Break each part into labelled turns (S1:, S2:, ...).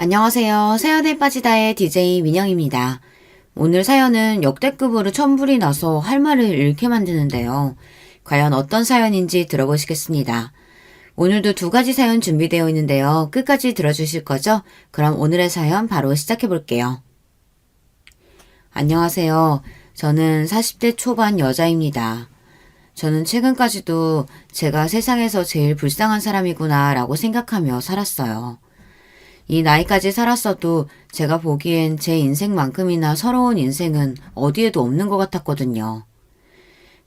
S1: 안녕하세요. 사연에 빠지다의 DJ 민영입니다. 오늘 사연은 역대급으로 천불이 나서 할 말을 잃게 만드는데요. 과연 어떤 사연인지 들어보시겠습니다. 오늘도 두 가지 사연 준비되어 있는데요. 끝까지 들어주실 거죠? 그럼 오늘의 사연 바로 시작해 볼게요. 안녕하세요. 저는 40대 초반 여자입니다. 저는 최근까지도 제가 세상에서 제일 불쌍한 사람이구나 라고 생각하며 살았어요. 이 나이까지 살았어도 제가 보기엔 제 인생만큼이나 서러운 인생은 어디에도 없는 것 같았거든요.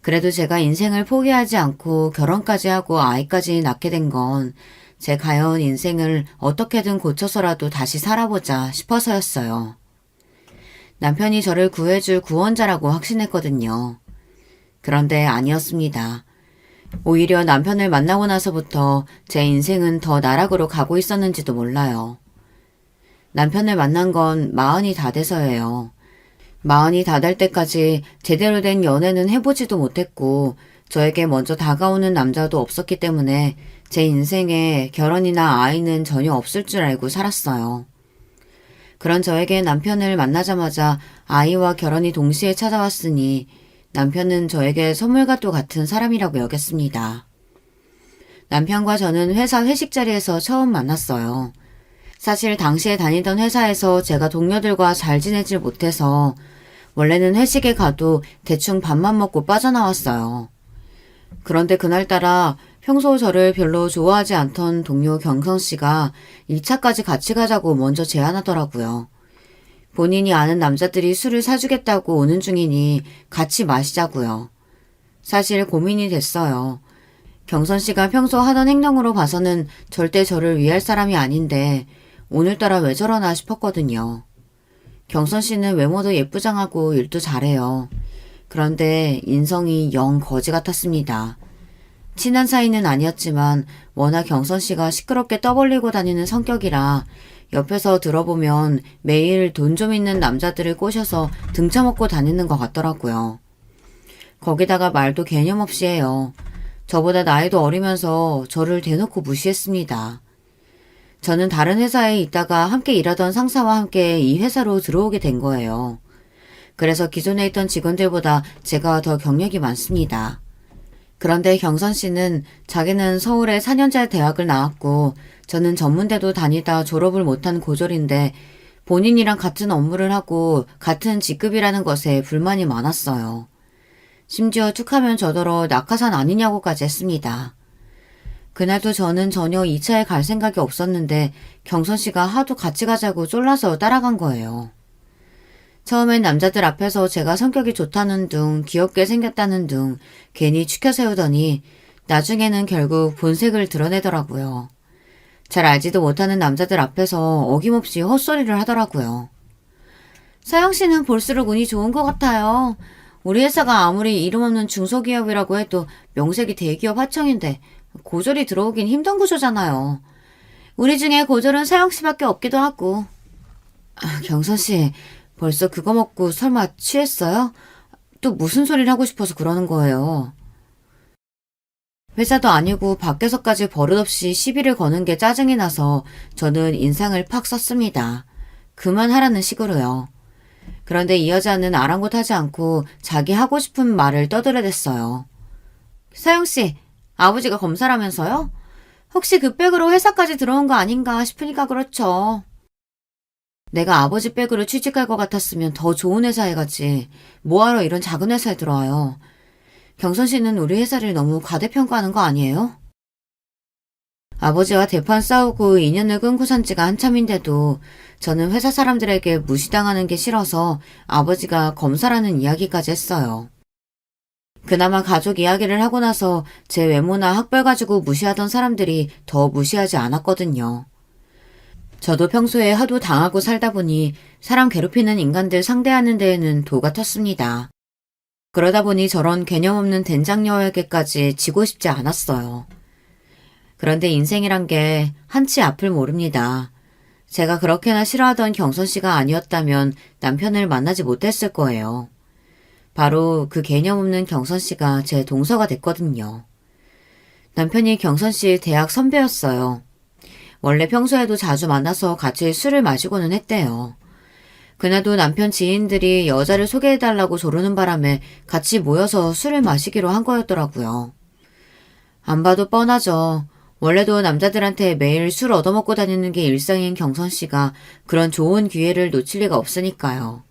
S1: 그래도 제가 인생을 포기하지 않고 결혼까지 하고 아이까지 낳게 된 건 제 가여운 인생을 어떻게든 고쳐서라도 다시 살아보자 싶어서였어요. 남편이 저를 구해줄 구원자라고 확신했거든요. 그런데 아니었습니다. 오히려 남편을 만나고 나서부터 제 인생은 더 나락으로 가고 있었는지도 몰라요. 남편을 만난 건 40이 다 돼서예요. 40이 다 될 때까지 제대로 된 연애는 해보지도 못했고 저에게 먼저 다가오는 남자도 없었기 때문에 제 인생에 결혼이나 아이는 전혀 없을 줄 알고 살았어요. 그런 저에게 남편을 만나자마자 아이와 결혼이 동시에 찾아왔으니 남편은 저에게 선물과도 같은 사람이라고 여겼습니다. 남편과 저는 회사 회식 자리에서 처음 만났어요. 사실 당시에 다니던 회사에서 제가 동료들과 잘 지내질 못해서 원래는 회식에 가도 대충 밥만 먹고 빠져나왔어요. 그런데 그날따라 평소 저를 별로 좋아하지 않던 동료 경선 씨가 2차까지 같이 가자고 먼저 제안하더라고요. 본인이 아는 남자들이 술을 사주겠다고 오는 중이니 같이 마시자고요. 사실 고민이 됐어요. 경선 씨가 평소 하던 행동으로 봐서는 절대 저를 위할 사람이 아닌데 오늘따라 왜 저러나 싶었거든요. 경선 씨는 외모도 예쁘장하고 일도 잘해요. 그런데 인성이 영 거지 같았습니다. 친한 사이는 아니었지만 워낙 경선 씨가 시끄럽게 떠벌리고 다니는 성격이라 옆에서 들어보면 매일 돈 좀 있는 남자들을 꼬셔서 등쳐먹고 다니는 것 같더라고요. 거기다가 말도 개념 없이 해요. 저보다 나이도 어리면서 저를 대놓고 무시했습니다. 저는 다른 회사에 있다가 함께 일하던 상사와 함께 이 회사로 들어오게 된 거예요. 그래서 기존에 있던 직원들보다 제가 더 경력이 많습니다. 그런데 경선 씨는 자기는 서울에 4년제 대학을 나왔고 저는 전문대도 다니다 졸업을 못한 고졸인데 본인이랑 같은 업무를 하고 같은 직급이라는 것에 불만이 많았어요. 심지어 툭하면 저더러 낙하산 아니냐고까지 했습니다. 그날도 저는 전혀 2차에 갈 생각이 없었는데 경선 씨가 하도 같이 가자고 쫄라서 따라간 거예요. 처음엔 남자들 앞에서 제가 성격이 좋다는 둥, 귀엽게 생겼다는 둥 괜히 추켜 세우더니 나중에는 결국 본색을 드러내더라고요. 잘 알지도 못하는 남자들 앞에서 어김없이 헛소리를 하더라고요. 서영 씨는 볼수록 운이 좋은 것 같아요. 우리 회사가 아무리 이름 없는 중소기업이라고 해도 명색이 대기업 하청인데 고졸이 들어오긴 힘든 구조잖아요. 우리 중에 고졸은 서영 씨밖에 없기도 하고. 경선 씨, 벌써 그거 먹고 설마 취했어요? 또 무슨 소리를 하고 싶어서 그러는 거예요. 회사도 아니고 밖에서까지 버릇없이 시비를 거는 게 짜증이 나서 저는 인상을 팍 썼습니다. 그만하라는 식으로요. 그런데 이 여자는 아랑곳하지 않고 자기 하고 싶은 말을 떠들어댔어요. 서영 씨, 아버지가 검사라면서요? 혹시 그 백으로 회사까지 들어온 거 아닌가 싶으니까 그렇죠. 내가 아버지 백으로 취직할 것 같았으면 더 좋은 회사에 가지. 뭐하러 이런 작은 회사에 들어와요. 경선 씨는 우리 회사를 너무 과대평가하는 거 아니에요? 아버지와 대판 싸우고 인연을 끊고 산 지가 한참인데도 저는 회사 사람들에게 무시당하는 게 싫어서 아버지가 검사라는 이야기까지 했어요. 그나마 가족 이야기를 하고 나서 제 외모나 학벌 가지고 무시하던 사람들이 더 무시하지 않았거든요. 저도 평소에 하도 당하고 살다 보니 사람 괴롭히는 인간들 상대하는 데에는 도가 텄습니다. 그러다 보니 저런 개념 없는 된장녀에게까지 지고 싶지 않았어요. 그런데 인생이란 게 한치 앞을 모릅니다. 제가 그렇게나 싫어하던 경선 씨가 아니었다면 남편을 만나지 못했을 거예요. 바로 그 개념 없는 경선 씨가 제 동서가 됐거든요. 남편이 경선 씨 대학 선배였어요. 원래 평소에도 자주 만나서 같이 술을 마시고는 했대요. 그날도 남편 지인들이 여자를 소개해달라고 조르는 바람에 같이 모여서 술을 마시기로 한 거였더라고요. 안 봐도 뻔하죠. 원래도 남자들한테 매일 술 얻어먹고 다니는 게 일상인 경선 씨가 그런 좋은 기회를 놓칠 리가 없으니까요.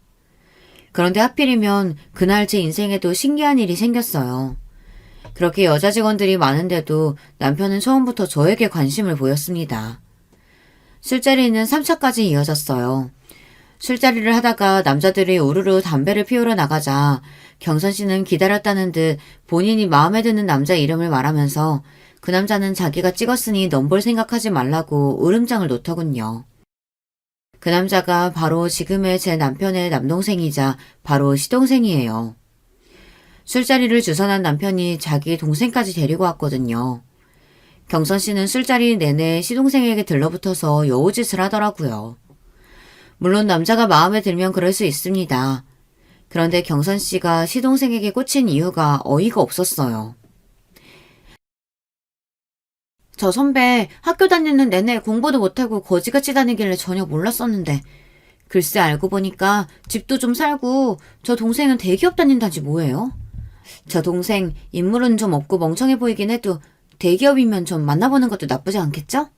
S1: 그런데 하필이면 그날 제 인생에도 신기한 일이 생겼어요. 그렇게 여자 직원들이 많은데도 남편은 처음부터 저에게 관심을 보였습니다. 술자리는 3차까지 이어졌어요. 술자리를 하다가 남자들이 우르르 담배를 피우러 나가자 경선 씨는 기다렸다는 듯 본인이 마음에 드는 남자 이름을 말하면서 그 남자는 자기가 찍었으니 넘볼 생각하지 말라고 으름장을 놓더군요. 그 남자가 바로 지금의 제 남편의 남동생이자 바로 시동생이에요. 술자리를 주선한 남편이 자기 동생까지 데리고 왔거든요. 경선 씨는 술자리 내내 시동생에게 들러붙어서 여우짓을 하더라고요. 물론 남자가 마음에 들면 그럴 수 있습니다. 그런데 경선 씨가 시동생에게 꽂힌 이유가 어이가 없었어요. 저 선배 학교 다니는 내내 공부도 못하고 거지같이 다니길래 전혀 몰랐었는데 글쎄 알고 보니까 집도 좀 살고 저 동생은 대기업 다닌다지 뭐예요? 저 동생 인물은 좀 없고 멍청해 보이긴 해도 대기업이면 좀 만나보는 것도 나쁘지 않겠죠?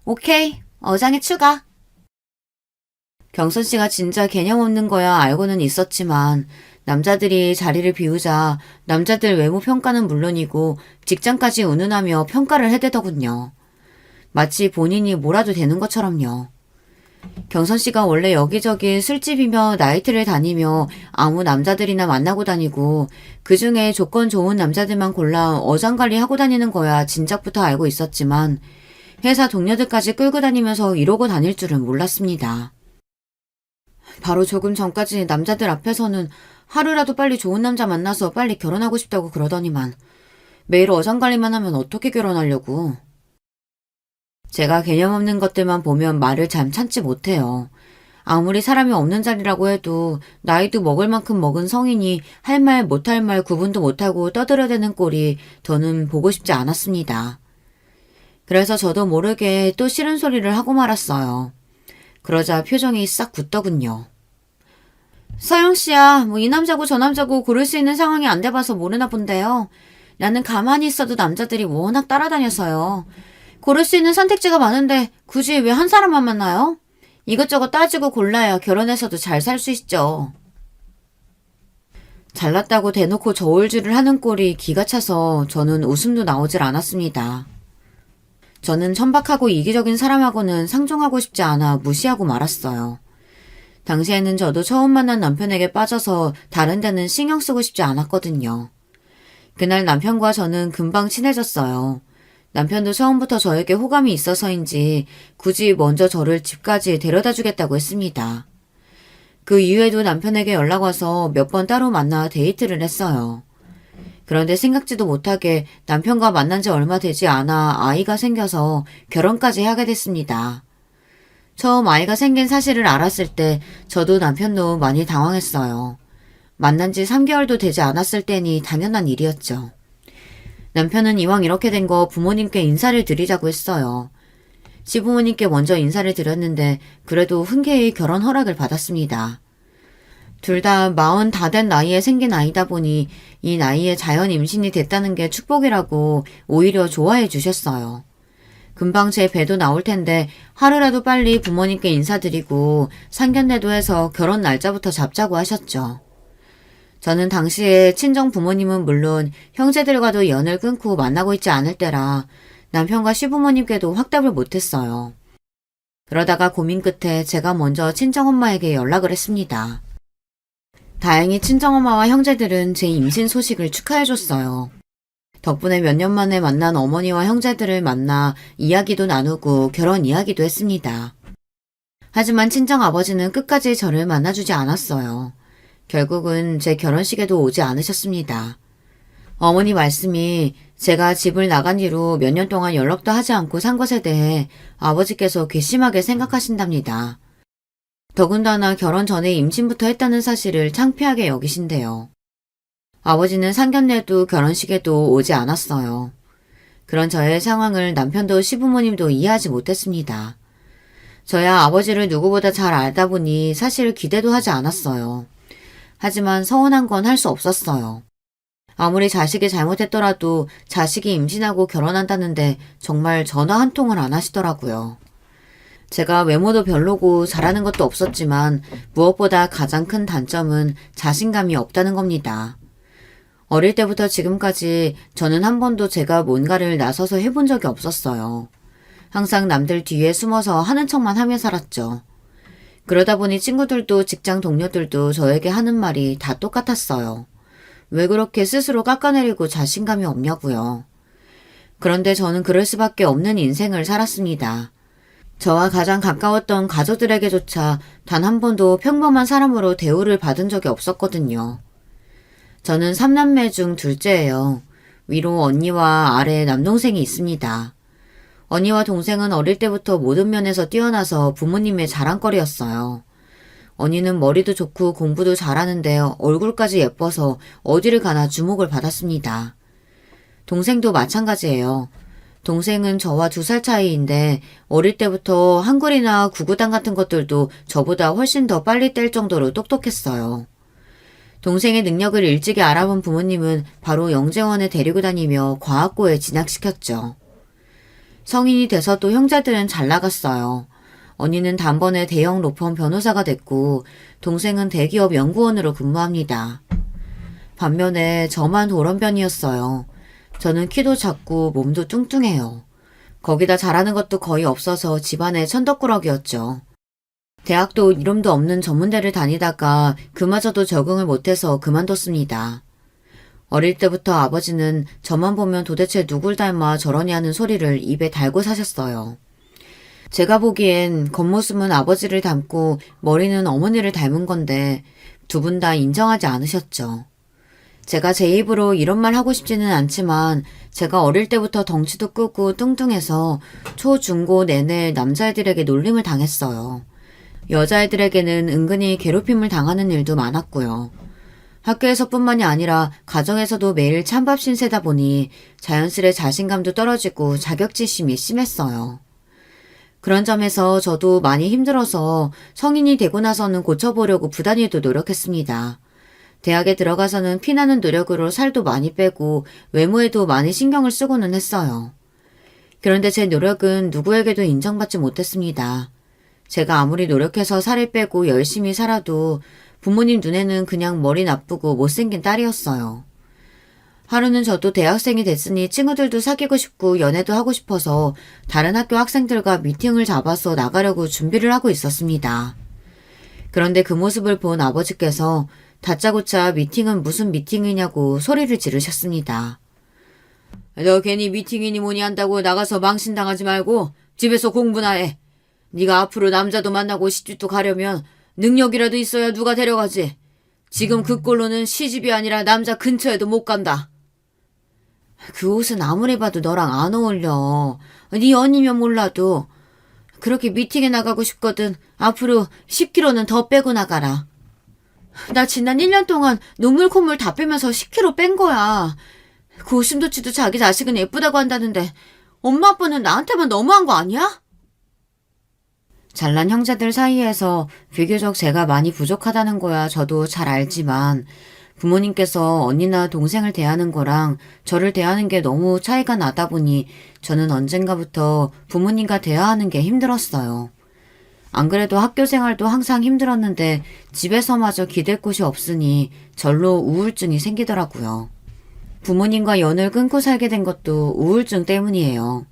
S1: 오케이, 어장에 추가. 경선 씨가 진짜 개념 없는 거야 알고는 있었지만 남자들이 자리를 비우자 남자들 외모 평가는 물론이고 직장까지 운운하며 평가를 해대더군요. 마치 본인이 뭐라도 되는 것처럼요. 경선 씨가 원래 여기저기 술집이며 나이트를 다니며 아무 남자들이나 만나고 다니고 그중에 조건 좋은 남자들만 골라 어장관리 하고 다니는 거야 진작부터 알고 있었지만 회사 동료들까지 끌고 다니면서 이러고 다닐 줄은 몰랐습니다. 바로 조금 전까지 남자들 앞에서는 하루라도 빨리 좋은 남자 만나서 빨리 결혼하고 싶다고 그러더니만 매일 어장관리만 하면 어떻게 결혼하려고. 제가 개념 없는 것들만 보면 말을 잘 참지 못해요. 아무리 사람이 없는 자리라고 해도 나이도 먹을 만큼 먹은 성인이 할 말 못할 말 구분도 못하고 떠들어대는 꼴이 저는 보고 싶지 않았습니다. 그래서 저도 모르게 또 싫은 소리를 하고 말았어요. 그러자 표정이 싹 굳더군요. 서영씨야, 뭐 이 남자고 저 남자고 고를 수 있는 상황이 안 돼봐서 모르나 본데요. 나는 가만히 있어도 남자들이 워낙 따라다녀서요. 고를 수 있는 선택지가 많은데 굳이 왜 한 사람만 만나요? 이것저것 따지고 골라야 결혼해서도 잘 살 수 있죠. 잘났다고 대놓고 저울질을 하는 꼴이 기가 차서 저는 웃음도 나오질 않았습니다. 저는 천박하고 이기적인 사람하고는 상종하고 싶지 않아 무시하고 말았어요. 당시에는 저도 처음 만난 남편에게 빠져서 다른 데는 신경 쓰고 싶지 않았거든요. 그날 남편과 저는 금방 친해졌어요. 남편도 처음부터 저에게 호감이 있어서인지 굳이 먼저 저를 집까지 데려다 주겠다고 했습니다. 그 이후에도 남편에게 연락 와서 몇 번 따로 만나 데이트를 했어요. 그런데 생각지도 못하게 남편과 만난 지 얼마 되지 않아 아이가 생겨서 결혼까지 하게 됐습니다. 처음 아이가 생긴 사실을 알았을 때 저도 남편도 많이 당황했어요. 만난 지 3개월도 되지 않았을 때니 당연한 일이었죠. 남편은 이왕 이렇게 된 거 부모님께 인사를 드리자고 했어요. 시부모님께 먼저 인사를 드렸는데 그래도 흔쾌히 결혼 허락을 받았습니다. 둘 다 40 다 된 나이에 생긴 아이다 보니 이 나이에 자연 임신이 됐다는 게 축복이라고 오히려 좋아해 주셨어요. 금방 제 배도 나올 텐데 하루라도 빨리 부모님께 인사드리고 상견례도 해서 결혼 날짜부터 잡자고 하셨죠. 저는 당시에 친정 부모님은 물론 형제들과도 연을 끊고 만나고 있지 않을 때라 남편과 시부모님께도 확답을 못했어요. 그러다가 고민 끝에 제가 먼저 친정엄마에게 연락을 했습니다. 다행히 친정엄마와 형제들은 제 임신 소식을 축하해줬어요. 덕분에 몇 년 만에 만난 어머니와 형제들을 만나 이야기도 나누고 결혼 이야기도 했습니다. 하지만 친정아버지는 끝까지 저를 만나주지 않았어요. 결국은 제 결혼식에도 오지 않으셨습니다. 어머니 말씀이 제가 집을 나간 뒤로 몇 년 동안 연락도 하지 않고 산 것에 대해 아버지께서 괘씸하게 생각하신답니다. 더군다나 결혼 전에 임신부터 했다는 사실을 창피하게 여기신대요. 아버지는 상견례도 결혼식에도 오지 않았어요. 그런 저의 상황을 남편도 시부모님도 이해하지 못했습니다. 저야 아버지를 누구보다 잘 알다 보니 사실 기대도 하지 않았어요. 하지만 서운한 건 할 수 없었어요. 아무리 자식이 잘못했더라도 자식이 임신하고 결혼한다는데 정말 전화 한 통을 안 하시더라고요. 제가 외모도 별로고 잘하는 것도 없었지만 무엇보다 가장 큰 단점은 자신감이 없다는 겁니다. 어릴 때부터 지금까지 저는 한 번도 제가 뭔가를 나서서 해본 적이 없었어요. 항상 남들 뒤에 숨어서 하는 척만 하며 살았죠. 그러다 보니 친구들도 직장 동료들도 저에게 하는 말이 다 똑같았어요. 왜 그렇게 스스로 깎아내리고 자신감이 없냐고요. 그런데 저는 그럴 수밖에 없는 인생을 살았습니다. 저와 가장 가까웠던 가족들에게조차 단 한 번도 평범한 사람으로 대우를 받은 적이 없었거든요. 저는 3남매 중 둘째예요. 위로 언니와 아래 남동생이 있습니다. 언니와 동생은 어릴 때부터 모든 면에서 뛰어나서 부모님의 자랑거리였어요. 언니는 머리도 좋고 공부도 잘하는데 얼굴까지 예뻐서 어디를 가나 주목을 받았습니다. 동생도 마찬가지예요. 동생은 저와 2살 차이인데 어릴 때부터 한글이나 구구단 같은 것들도 저보다 훨씬 더 빨리 뗄 정도로 똑똑했어요. 동생의 능력을 일찍이 알아본 부모님은 바로 영재원에 데리고 다니며 과학고에 진학시켰죠. 성인이 돼서도 형제들은 잘 나갔어요. 언니는 단번에 대형 로펌 변호사가 됐고 동생은 대기업 연구원으로 근무합니다. 반면에 저만 돌연변이었어요. 저는 키도 작고 몸도 뚱뚱해요. 거기다 잘하는 것도 거의 없어서 집안의 천덕꾸러기였죠. 대학도 이름도 없는 전문대를 다니다가 그마저도 적응을 못해서 그만뒀습니다. 어릴 때부터 아버지는 저만 보면 도대체 누굴 닮아 저러냐 하는 소리를 입에 달고 사셨어요. 제가 보기엔 겉모습은 아버지를 닮고 머리는 어머니를 닮은 건데 두 분 다 인정하지 않으셨죠. 제가 제 입으로 이런 말 하고 싶지는 않지만 제가 어릴 때부터 덩치도 크고 뚱뚱해서 초, 중, 고 내내 남자애들에게 놀림을 당했어요. 여자애들에게는 은근히 괴롭힘을 당하는 일도 많았고요. 학교에서뿐만이 아니라 가정에서도 매일 찬밥 신세다 보니 자연스레 자신감도 떨어지고 자격지심이 심했어요. 그런 점에서 저도 많이 힘들어서 성인이 되고 나서는 고쳐보려고 부단히도 노력했습니다. 대학에 들어가서는 피나는 노력으로 살도 많이 빼고 외모에도 많이 신경을 쓰고는 했어요. 그런데 제 노력은 누구에게도 인정받지 못했습니다. 제가 아무리 노력해서 살을 빼고 열심히 살아도 부모님 눈에는 그냥 머리 나쁘고 못생긴 딸이었어요. 하루는 저도 대학생이 됐으니 친구들도 사귀고 싶고 연애도 하고 싶어서 다른 학교 학생들과 미팅을 잡아서 나가려고 준비를 하고 있었습니다. 그런데 그 모습을 본 아버지께서 다짜고짜 미팅은 무슨 미팅이냐고 소리를 지르셨습니다. 너 괜히 미팅이니 뭐니 한다고 나가서 망신당하지 말고 집에서 공부나 해. 네가 앞으로 남자도 만나고 시집도 가려면 능력이라도 있어야 누가 데려가지. 지금 그 꼴로는 시집이 아니라 남자 근처에도 못 간다. 그 옷은 아무리 봐도 너랑 안 어울려. 네 언니면 몰라도. 그렇게 미팅에 나가고 싶거든. 앞으로 10kg는 더 빼고 나가라. 나 지난 1년 동안 눈물 콧물 다 빼면서 10kg 뺀 거야. 그 오심도치도 자기 자식은 예쁘다고 한다는데 엄마 아빠는 나한테만 너무한 거 아니야? 잘난 형제들 사이에서 비교적 제가 많이 부족하다는 거야 저도 잘 알지만 부모님께서 언니나 동생을 대하는 거랑 저를 대하는 게 너무 차이가 나다 보니 저는 언젠가부터 부모님과 대화하는 게 힘들었어요. 안 그래도 학교 생활도 항상 힘들었는데 집에서마저 기댈 곳이 없으니 절로 우울증이 생기더라고요. 부모님과 연을 끊고 살게 된 것도 우울증 때문이에요.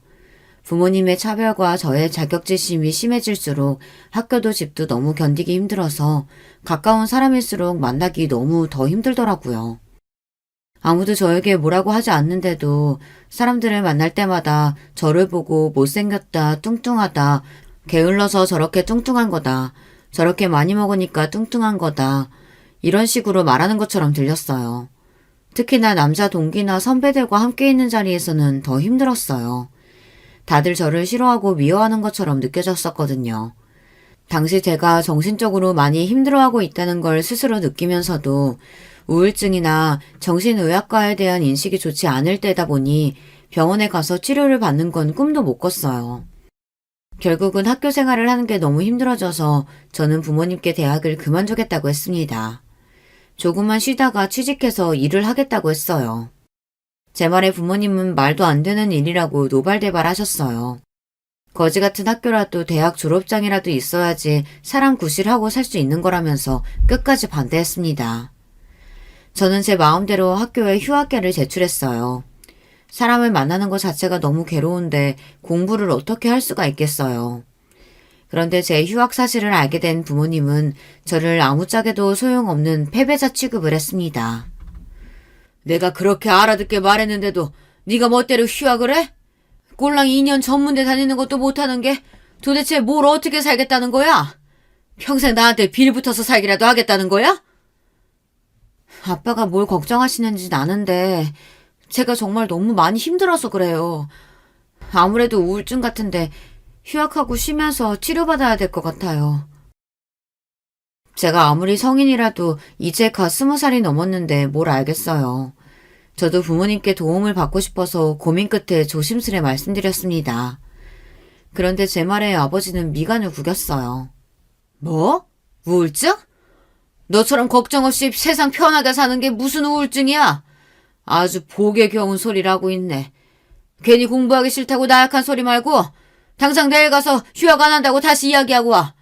S1: 부모님의 차별과 저의 자격지심이 심해질수록 학교도 집도 너무 견디기 힘들어서 가까운 사람일수록 만나기 너무 더 힘들더라고요. 아무도 저에게 뭐라고 하지 않는데도 사람들을 만날 때마다 저를 보고 못생겼다, 뚱뚱하다, 게을러서 저렇게 뚱뚱한 거다, 저렇게 많이 먹으니까 뚱뚱한 거다, 이런 식으로 말하는 것처럼 들렸어요. 특히나 남자 동기나 선배들과 함께 있는 자리에서는 더 힘들었어요. 다들 저를 싫어하고 미워하는 것처럼 느껴졌었거든요. 당시 제가 정신적으로 많이 힘들어하고 있다는 걸 스스로 느끼면서도 우울증이나 정신의학과에 대한 인식이 좋지 않을 때다 보니 병원에 가서 치료를 받는 건 꿈도 못 꿨어요. 결국은 학교 생활을 하는 게 너무 힘들어져서 저는 부모님께 대학을 그만두겠다고 했습니다. 조금만 쉬다가 취직해서 일을 하겠다고 했어요. 제 말에 부모님은 말도 안 되는 일이라고 노발대발하셨어요. 거지 같은 학교라도 대학 졸업장이라도 있어야지 사람 구실하고 살 수 있는 거라면서 끝까지 반대했습니다. 저는 제 마음대로 학교에 휴학계를 제출했어요. 사람을 만나는 것 자체가 너무 괴로운데 공부를 어떻게 할 수가 있겠어요. 그런데 제 휴학 사실을 알게 된 부모님은 저를 아무짝에도 소용없는 패배자 취급을 했습니다. 내가 그렇게 알아듣게 말했는데도 네가 멋대로 휴학을 해? 꼴랑 2년 전문대 다니는 것도 못하는 게 도대체 뭘 어떻게 살겠다는 거야? 평생 나한테 빌붙어서 살기라도 하겠다는 거야? 아빠가 뭘 걱정하시는지 아는데 제가 정말 너무 많이 힘들어서 그래요. 아무래도 우울증 같은데 휴학하고 쉬면서 치료받아야 될 것 같아요. 제가 아무리 성인이라도 이제 갓 20살이 넘었는데 뭘 알겠어요. 저도 부모님께 도움을 받고 싶어서 고민 끝에 조심스레 말씀드렸습니다. 그런데 제 말에 아버지는 미간을 구겼어요. 뭐? 우울증? 너처럼 걱정 없이 세상 편하게 사는 게 무슨 우울증이야? 아주 복에 겨운 소리를 하고 있네. 괜히 공부하기 싫다고 나약한 소리 말고 당장 내일 가서 휴학 안 한다고 다시 이야기하고 와.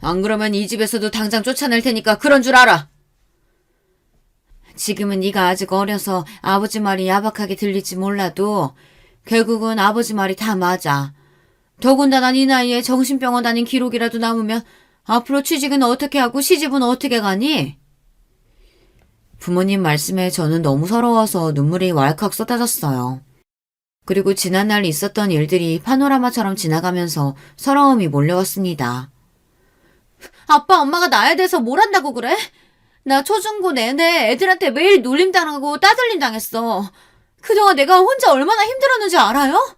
S1: 안 그러면 이 집에서도 당장 쫓아낼 테니까 그런 줄 알아. 지금은 네가 아직 어려서 아버지 말이 야박하게 들릴지 몰라도 결국은 아버지 말이 다 맞아. 더군다나 네 나이에 정신병원 다닌 기록이라도 남으면 앞으로 취직은 어떻게 하고 시집은 어떻게 가니? 부모님 말씀에 저는 너무 서러워서 눈물이 왈칵 쏟아졌어요. 그리고 지난날 있었던 일들이 파노라마처럼 지나가면서 서러움이 몰려왔습니다. 아빠, 엄마가 나에 대해서 뭘 한다고 그래? 나 초중고 내내 애들한테 매일 놀림당하고 따돌림 당했어. 그동안 내가 혼자 얼마나 힘들었는지 알아요?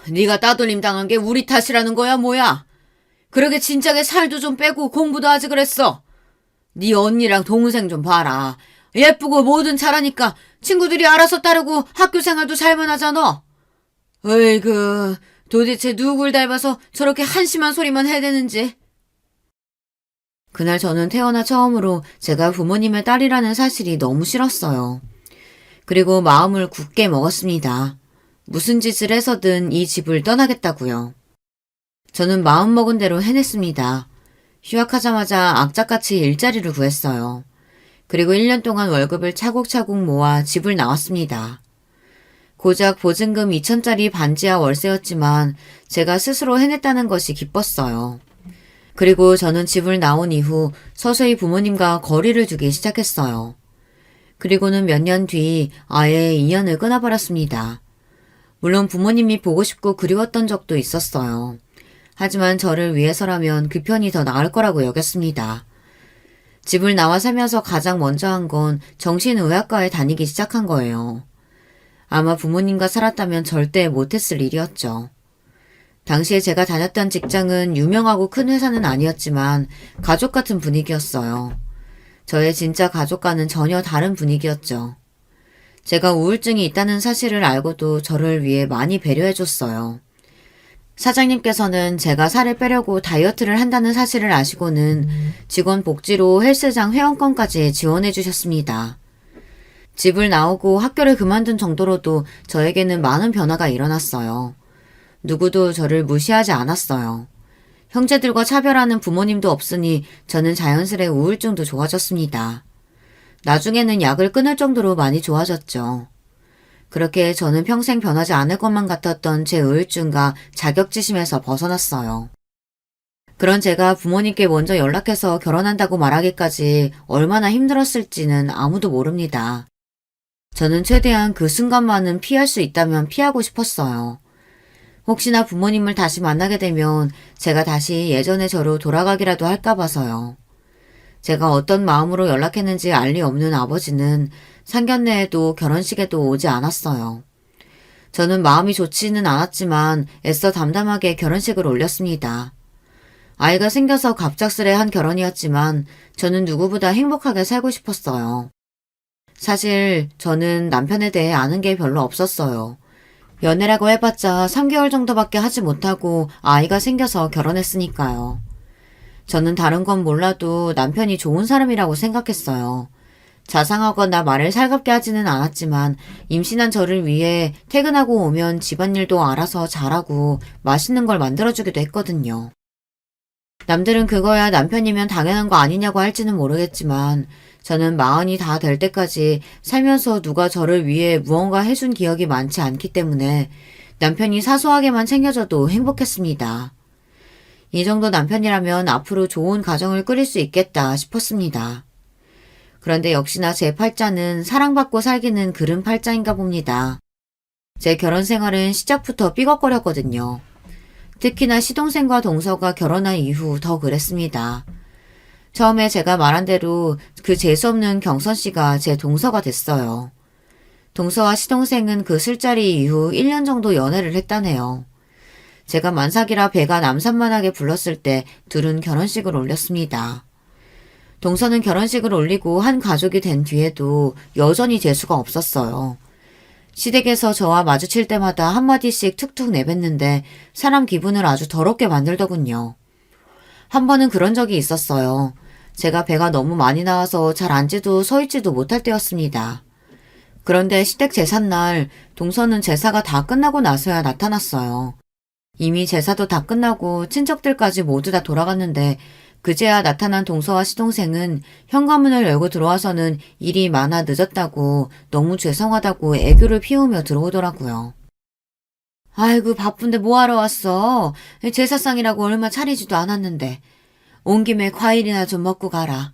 S1: 네가 따돌림 당한 게 우리 탓이라는 거야, 뭐야? 그러게 진작에 살도 좀 빼고 공부도 하지 그랬어. 네 언니랑 동생 좀 봐라. 예쁘고 뭐든 잘하니까 친구들이 알아서 따르고 학교 생활도 잘만 하잖아. 으이그, 도대체 누굴 닮아서 저렇게 한심한 소리만 해대는지. 그날 저는 태어나 처음으로 제가 부모님의 딸이라는 사실이 너무 싫었어요. 그리고 마음을 굳게 먹었습니다. 무슨 짓을 해서든 이 집을 떠나겠다고요. 저는 마음먹은 대로 해냈습니다. 휴학하자마자 악착같이 일자리를 구했어요. 그리고 1년 동안 월급을 차곡차곡 모아 집을 나왔습니다. 고작 보증금 2,000짜리 반지하 월세였지만 제가 스스로 해냈다는 것이 기뻤어요. 그리고 저는 집을 나온 이후 서서히 부모님과 거리를 두기 시작했어요. 그리고는 몇 년 뒤 아예 인연을 끊어버렸습니다. 물론 부모님이 보고 싶고 그리웠던 적도 있었어요. 하지만 저를 위해서라면 그 편이 더 나을 거라고 여겼습니다. 집을 나와 살면서 가장 먼저 한 건 정신의학과에 다니기 시작한 거예요. 아마 부모님과 살았다면 절대 못했을 일이었죠. 당시에 제가 다녔던 직장은 유명하고 큰 회사는 아니었지만 가족 같은 분위기였어요. 저의 진짜 가족과는 전혀 다른 분위기였죠. 제가 우울증이 있다는 사실을 알고도 저를 위해 많이 배려해줬어요. 사장님께서는 제가 살을 빼려고 다이어트를 한다는 사실을 아시고는 직원 복지로 헬스장 회원권까지 지원해 주셨습니다. 집을 나오고 학교를 그만둔 정도로도 저에게는 많은 변화가 일어났어요. 누구도 저를 무시하지 않았어요. 형제들과 차별하는 부모님도 없으니 저는 자연스레 우울증도 좋아졌습니다. 나중에는 약을 끊을 정도로 많이 좋아졌죠. 그렇게 저는 평생 변하지 않을 것만 같았던 제 우울증과 자격지심에서 벗어났어요. 그런 제가 부모님께 먼저 연락해서 결혼한다고 말하기까지 얼마나 힘들었을지는 아무도 모릅니다. 저는 최대한 그 순간만은 피할 수 있다면 피하고 싶었어요. 혹시나 부모님을 다시 만나게 되면 제가 다시 예전의 저로 돌아가기라도 할까 봐서요. 제가 어떤 마음으로 연락했는지 알 리 없는 아버지는 상견례에도 결혼식에도 오지 않았어요. 저는 마음이 좋지는 않았지만 애써 담담하게 결혼식을 올렸습니다. 아이가 생겨서 갑작스레 한 결혼이었지만 저는 누구보다 행복하게 살고 싶었어요. 사실 저는 남편에 대해 아는 게 별로 없었어요. 연애라고 해봤자 3개월 정도밖에 하지 못하고 아이가 생겨서 결혼했으니까요. 저는 다른 건 몰라도 남편이 좋은 사람이라고 생각했어요. 자상하거나 말을 살갑게 하지는 않았지만 임신한 저를 위해 퇴근하고 오면 집안일도 알아서 잘하고 맛있는 걸 만들어주기도 했거든요. 남들은 그거야 남편이면 당연한 거 아니냐고 할지는 모르겠지만 저는 마흔이 다 될 때까지 살면서 누가 저를 위해 무언가 해준 기억이 많지 않기 때문에 남편이 사소하게만 챙겨줘도 행복했습니다. 이 정도 남편이라면 앞으로 좋은 가정을 꾸릴 수 있겠다 싶었습니다. 그런데 역시나 제 팔자는 사랑받고 살기는 그른 팔자인가 봅니다. 제 결혼 생활은 시작부터 삐걱거렸거든요. 특히나 시동생과 동서가 결혼한 이후 더 그랬습니다. 처음에 제가 말한 대로 그 재수없는 경선 씨가 제 동서가 됐어요. 동서와 시동생은 그 술자리 이후 1년 정도 연애를 했다네요. 제가 만삭이라 배가 남산만하게 불렀을 때 둘은 결혼식을 올렸습니다. 동서는 결혼식을 올리고 한 가족이 된 뒤에도 여전히 재수가 없었어요. 시댁에서 저와 마주칠 때마다 한마디씩 툭툭 내뱉는데 사람 기분을 아주 더럽게 만들더군요. 한 번은 그런 적이 있었어요. 제가 배가 너무 많이 나와서 잘 앉지도 서 있지도 못할 때였습니다. 그런데 시댁 제삿날 동서는 제사가 다 끝나고 나서야 나타났어요. 이미 제사도 다 끝나고 친척들까지 모두 다 돌아갔는데 그제야 나타난 동서와 시동생은 현관문을 열고 들어와서는 일이 많아 늦었다고 너무 죄송하다고 애교를 피우며 들어오더라고요. 아이고 바쁜데 뭐하러 왔어? 제사상이라고 얼마 차리지도 않았는데. 온 김에 과일이나 좀 먹고 가라.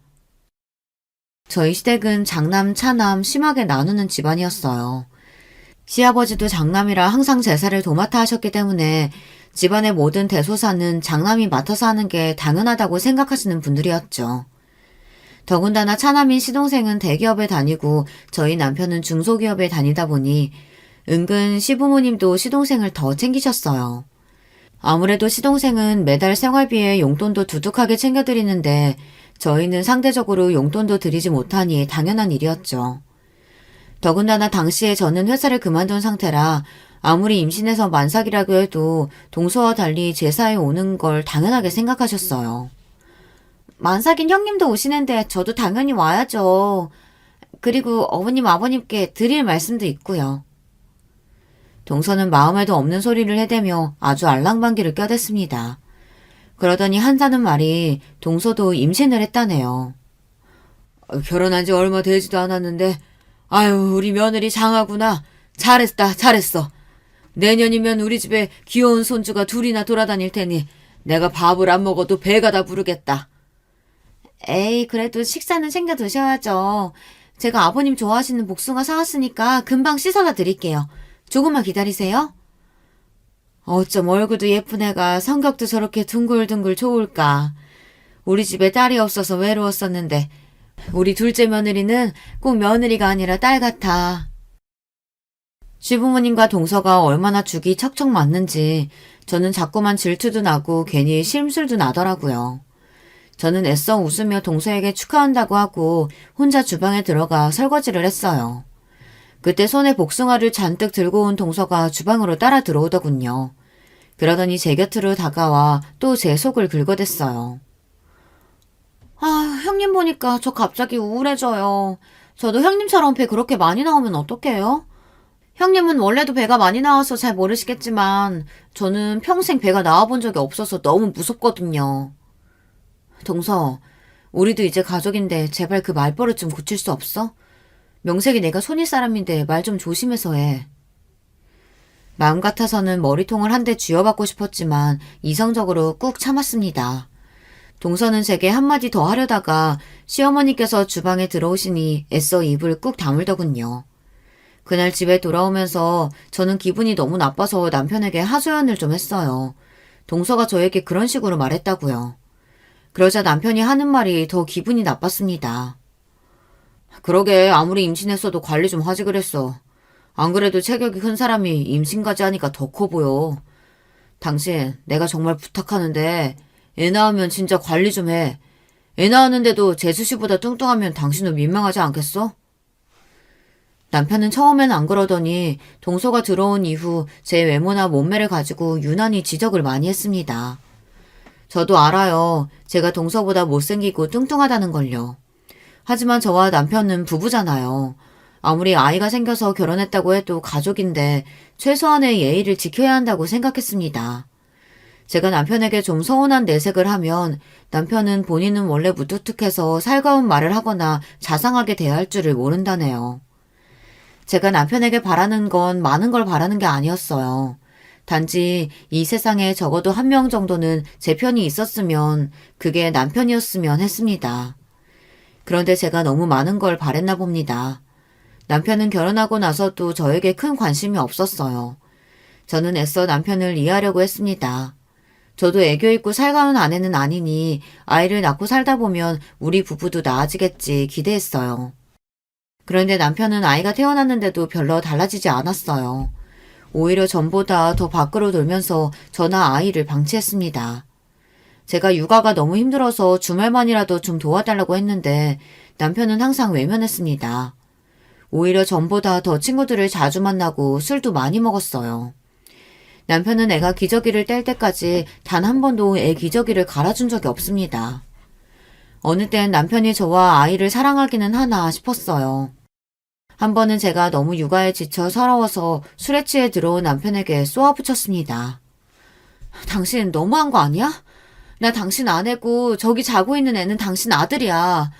S1: 저희 시댁은 장남, 차남 심하게 나누는 집안이었어요. 시아버지도 장남이라 항상 제사를 도맡아 하셨기 때문에 집안의 모든 대소사는 장남이 맡아서 하는 게 당연하다고 생각하시는 분들이었죠. 더군다나 차남인 시동생은 대기업에 다니고 저희 남편은 중소기업에 다니다 보니 은근 시부모님도 시동생을 더 챙기셨어요. 아무래도 시동생은 매달 생활비에 용돈도 두둑하게 챙겨드리는데 저희는 상대적으로 용돈도 드리지 못하니 당연한 일이었죠. 더군다나 당시에 저는 회사를 그만둔 상태라 아무리 임신해서 만삭이라고 해도 동서와 달리 제사에 오는 걸 당연하게 생각하셨어요. 만삭인 형님도 오시는데 저도 당연히 와야죠. 그리고 어머님 아버님께 드릴 말씀도 있고요. 동서는 마음에도 없는 소리를 해대며 아주 알랑방귀를 껴댔습니다. 그러더니 한다는 말이 동서도 임신을 했다네요. 결혼한 지 얼마 되지도 않았는데 아유 우리 며느리 장하구나. 잘했다 잘했어. 내년이면 우리 집에 귀여운 손주가 둘이나 돌아다닐 테니 내가 밥을 안 먹어도 배가 다 부르겠다. 에이 그래도 식사는 챙겨 드셔야죠. 제가 아버님 좋아하시는 복숭아 사왔으니까 금방 씻어다 드릴게요. 조금만 기다리세요. 어쩜 얼굴도 예쁜 애가 성격도 저렇게 둥글둥글 좋을까. 우리 집에 딸이 없어서 외로웠었는데 우리 둘째 며느리는 꼭 며느리가 아니라 딸 같아. 시부모님과 동서가 얼마나 죽이 척척 맞는지 저는 자꾸만 질투도 나고 괜히 심술도 나더라고요. 저는 애써 웃으며 동서에게 축하한다고 하고 혼자 주방에 들어가 설거지를 했어요. 그때 손에 복숭아를 잔뜩 들고 온 동서가 주방으로 따라 들어오더군요. 그러더니 제 곁으로 다가와 또 제 속을 긁어댔어요. 아, 형님 보니까 저 갑자기 우울해져요. 저도 형님처럼 배 그렇게 많이 나오면 어떡해요? 형님은 원래도 배가 많이 나와서 잘 모르시겠지만 저는 평생 배가 나와본 적이 없어서 너무 무섭거든요. 동서, 우리도 이제 가족인데 제발 그 말버릇 좀 고칠 수 없어? 명색이 내가 손일 사람인데 말 좀 조심해서 해. 마음 같아서는 머리통을 한 대 쥐어받고 싶었지만 이성적으로 꾹 참았습니다. 동서는 제게 한마디 더 하려다가 시어머니께서 주방에 들어오시니 애써 입을 꾹 다물더군요. 그날 집에 돌아오면서 저는 기분이 너무 나빠서 남편에게 하소연을 좀 했어요. 동서가 저에게 그런 식으로 말했다고요. 그러자 남편이 하는 말이 더 기분이 나빴습니다. 그러게 아무리 임신했어도 관리 좀 하지 그랬어. 안 그래도 체격이 큰 사람이 임신까지 하니까 더 커 보여. 당신 내가 정말 부탁하는데 애 낳으면 진짜 관리 좀 해. 애 낳았는데도 재수 씨보다 뚱뚱하면 당신도 민망하지 않겠어? 남편은 처음엔 안 그러더니 동서가 들어온 이후 제 외모나 몸매를 가지고 유난히 지적을 많이 했습니다. 저도 알아요. 제가 동서보다 못생기고 뚱뚱하다는 걸요. 하지만 저와 남편은 부부잖아요. 아무리 아이가 생겨서 결혼했다고 해도 가족인데 최소한의 예의를 지켜야 한다고 생각했습니다. 제가 남편에게 좀 서운한 내색을 하면 남편은 본인은 원래 무뚝뚝해서 살가운 말을 하거나 자상하게 대할 줄을 모른다네요. 제가 남편에게 바라는 건 많은 걸 바라는 게 아니었어요. 단지 이 세상에 적어도 한 명 정도는 제 편이 있었으면, 그게 남편이었으면 했습니다. 그런데 제가 너무 많은 걸 바랬나 봅니다. 남편은 결혼하고 나서도 저에게 큰 관심이 없었어요. 저는 애써 남편을 이해하려고 했습니다. 저도 애교 있고 살가운 아내는 아니니 아이를 낳고 살다 보면 우리 부부도 나아지겠지 기대했어요. 그런데 남편은 아이가 태어났는데도 별로 달라지지 않았어요. 오히려 전보다 더 밖으로 돌면서 저나 아이를 방치했습니다. 제가 육아가 너무 힘들어서 주말만이라도 좀 도와달라고 했는데 남편은 항상 외면했습니다. 오히려 전보다 더 친구들을 자주 만나고 술도 많이 먹었어요. 남편은 애가 기저귀를 뗄 때까지 단 한 번도 애 기저귀를 갈아준 적이 없습니다. 어느 땐 남편이 저와 아이를 사랑하기는 하나 싶었어요. 한 번은 제가 너무 육아에 지쳐 서러워서 술에 취해 들어온 남편에게 쏘아붙였습니다. 당신 너무한 거 아니야? 나 당신 아내고 저기 자고 있는 애는 당신 아들이야.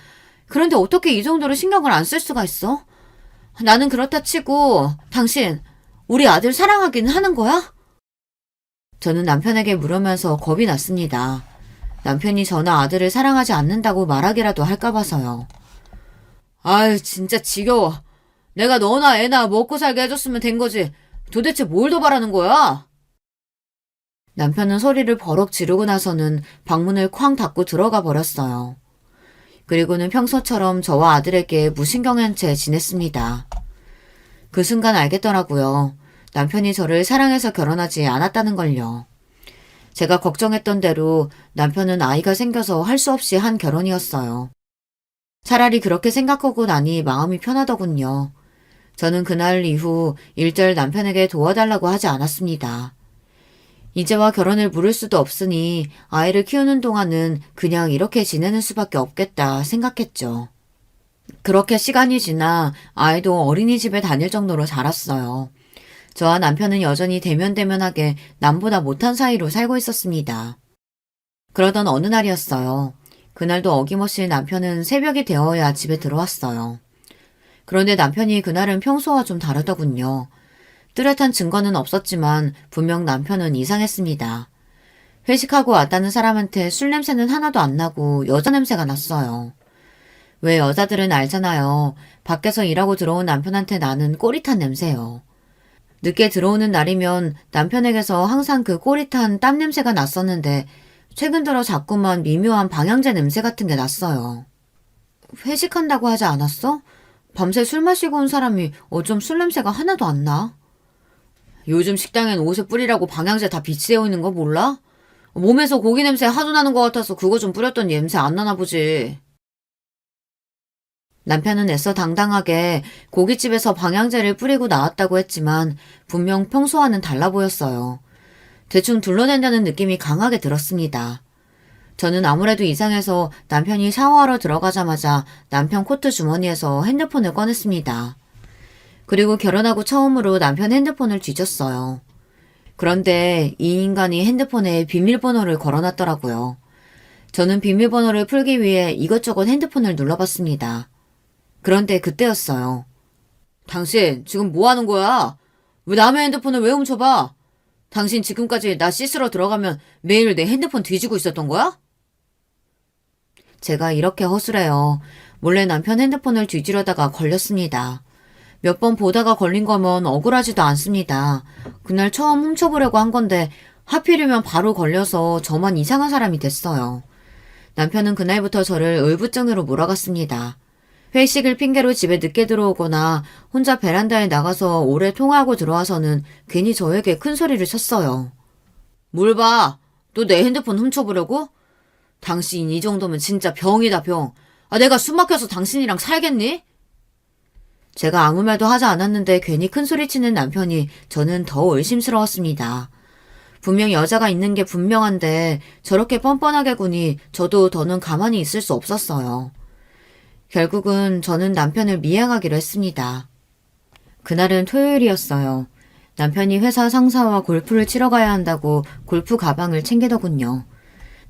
S1: 그런데 어떻게 이 정도로 신경을 안 쓸 수가 있어? 나는 그렇다 치고 당신 우리 아들 사랑하기는 하는 거야? 저는 남편에게 물으면서 겁이 났습니다. 남편이 저나 아들을 사랑하지 않는다고 말하기라도 할까 봐서요. 아유 진짜 지겨워. 내가 너나 애나 먹고 살게 해줬으면 된 거지. 도대체 뭘 더 바라는 거야? 남편은 소리를 버럭 지르고 나서는 방문을 쾅 닫고 들어가 버렸어요. 그리고는 평소처럼 저와 아들에게 무신경한 채 지냈습니다. 그 순간 알겠더라고요. 남편이 저를 사랑해서 결혼하지 않았다는 걸요. 제가 걱정했던 대로 남편은 아이가 생겨서 할 수 없이 한 결혼이었어요. 차라리 그렇게 생각하고 나니 마음이 편하더군요. 저는 그날 이후 일절 남편에게 도와달라고 하지 않았습니다. 이제와 결혼을 물을 수도 없으니 아이를 키우는 동안은 그냥 이렇게 지내는 수밖에 없겠다 생각했죠. 그렇게 시간이 지나 아이도 어린이집에 다닐 정도로 자랐어요. 저와 남편은 여전히 대면대면하게 남보다 못한 사이로 살고 있었습니다. 그러던 어느 날이었어요. 그날도 어김없이 남편은 새벽이 되어야 집에 들어왔어요. 그런데 남편이 그날은 평소와 좀 다르더군요. 뚜렷한 증거는 없었지만 분명 남편은 이상했습니다. 회식하고 왔다는 사람한테 술 냄새는 하나도 안 나고 여자 냄새가 났어요. 왜 여자들은 알잖아요. 밖에서 일하고 들어온 남편한테 나는 꼬릿한 냄새요. 늦게 들어오는 날이면 남편에게서 항상 그 꼬릿한 땀 냄새가 났었는데 최근 들어 자꾸만 미묘한 방향제 냄새 같은 게 났어요. 회식한다고 하지 않았어? 밤새 술 마시고 온 사람이 어쩜 술 냄새가 하나도 안 나? 요즘 식당엔 옷에 뿌리라고 방향제 다 비치되어 있는 거 몰라? 몸에서 고기 냄새 하도 나는 것 같아서 그거 좀 뿌렸더니 냄새 안 나나 보지. 남편은 애써 당당하게 고깃집에서 방향제를 뿌리고 나왔다고 했지만 분명 평소와는 달라 보였어요. 대충 둘러댄다는 느낌이 강하게 들었습니다. 저는 아무래도 이상해서 남편이 샤워하러 들어가자마자 남편 코트 주머니에서 핸드폰을 꺼냈습니다. 그리고 결혼하고 처음으로 남편 핸드폰을 뒤졌어요. 그런데 이 인간이 핸드폰에 비밀번호를 걸어놨더라고요. 저는 비밀번호를 풀기 위해 이것저것 핸드폰을 눌러봤습니다. 그런데 그때였어요. 당신 지금 뭐 하는 거야? 왜 남의 핸드폰을 왜 훔쳐봐? 당신 지금까지 나 씻으러 들어가면 매일 내 핸드폰 뒤지고 있었던 거야? 제가 이렇게 허술해요. 몰래 남편 핸드폰을 뒤지려다가 걸렸습니다. 몇 번 보다가 걸린 거면 억울하지도 않습니다. 그날 처음 훔쳐보려고 한 건데 하필이면 바로 걸려서 저만 이상한 사람이 됐어요. 남편은 그날부터 저를 의부증으로 몰아갔습니다. 회식을 핑계로 집에 늦게 들어오거나 혼자 베란다에 나가서 오래 통화하고 들어와서는 괜히 저에게 큰 소리를 쳤어요. 뭘 봐? 또 내 핸드폰 훔쳐보려고? 당신 이 정도면 진짜 병이다 병. 내가 숨 막혀서 당신이랑 살겠니? 제가 아무 말도 하지 않았는데 괜히 큰 소리치는 남편이 저는 더 의심스러웠습니다. 분명 여자가 있는 게 분명한데 저렇게 뻔뻔하게 구니 저도 더는 가만히 있을 수 없었어요. 결국은 저는 남편을 미행하기로 했습니다. 그날은 토요일이었어요. 남편이 회사 상사와 골프를 치러 가야 한다고 골프 가방을 챙기더군요.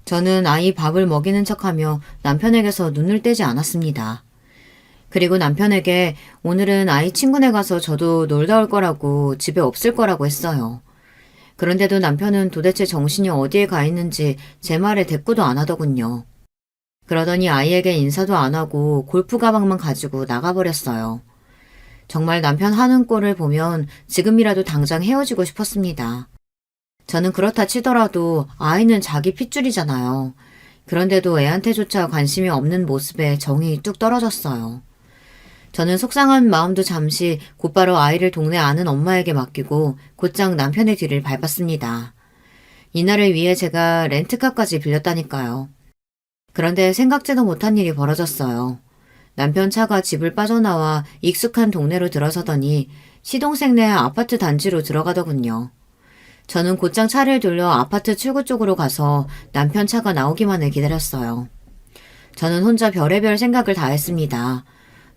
S1: 저는 아이 밥을 먹이는 척하며 남편에게서 눈을 떼지 않았습니다. 그리고 남편에게 오늘은 아이 친구네 가서 저도 놀다 올 거라고 집에 없을 거라고 했어요. 그런데도 남편은 도대체 정신이 어디에 가 있는지 제 말에 대꾸도 안 하더군요. 그러더니 아이에게 인사도 안 하고 골프 가방만 가지고 나가버렸어요. 정말 남편 하는 꼴을 보면 지금이라도 당장 헤어지고 싶었습니다. 저는 그렇다 치더라도 아이는 자기 핏줄이잖아요. 그런데도 애한테조차 관심이 없는 모습에 정이 뚝 떨어졌어요. 저는 속상한 마음도 잠시 곧바로 아이를 동네 아는 엄마에게 맡기고 곧장 남편의 뒤를 밟았습니다. 이날을 위해 제가 렌트카까지 빌렸다니까요. 그런데 생각지도 못한 일이 벌어졌어요. 남편 차가 집을 빠져나와 익숙한 동네로 들어서더니 시동생 네 아파트 단지로 들어가더군요. 저는 곧장 차를 돌려 아파트 출구 쪽으로 가서 남편 차가 나오기만을 기다렸어요. 저는 혼자 별의별 생각을 다 했습니다.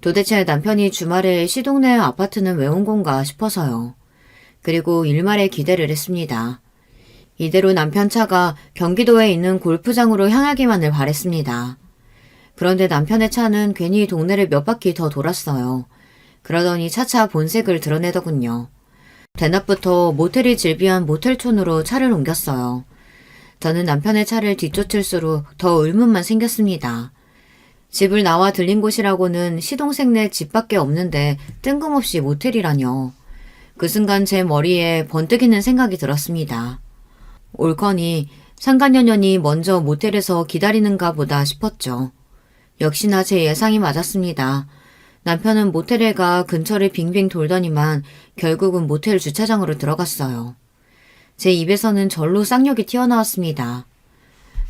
S1: 도대체 남편이 주말에 시동네 아파트는 왜 온 건가 싶어서요. 그리고 일말에 기대를 했습니다. 이대로 남편 차가 경기도에 있는 골프장으로 향하기만을 바랬습니다. 그런데 남편의 차는 괜히 동네를 몇 바퀴 더 돌았어요. 그러더니 차차 본색을 드러내더군요. 대낮부터 모텔이 즐비한 모텔촌으로 차를 옮겼어요. 저는 남편의 차를 뒤쫓을수록 더 의문만 생겼습니다. 집을 나와 들린 곳이라고는 시동생네 집밖에 없는데 뜬금없이 모텔이라뇨. 그 순간 제 머리에 번뜩이는 생각이 들었습니다. 옳거니 상간녀년이 먼저 모텔에서 기다리는가 보다 싶었죠. 역시나 제 예상이 맞았습니다. 남편은 모텔에 가 근처를 빙빙 돌더니만 결국은 모텔 주차장으로 들어갔어요. 제 입에서는 절로 쌍욕이 튀어나왔습니다.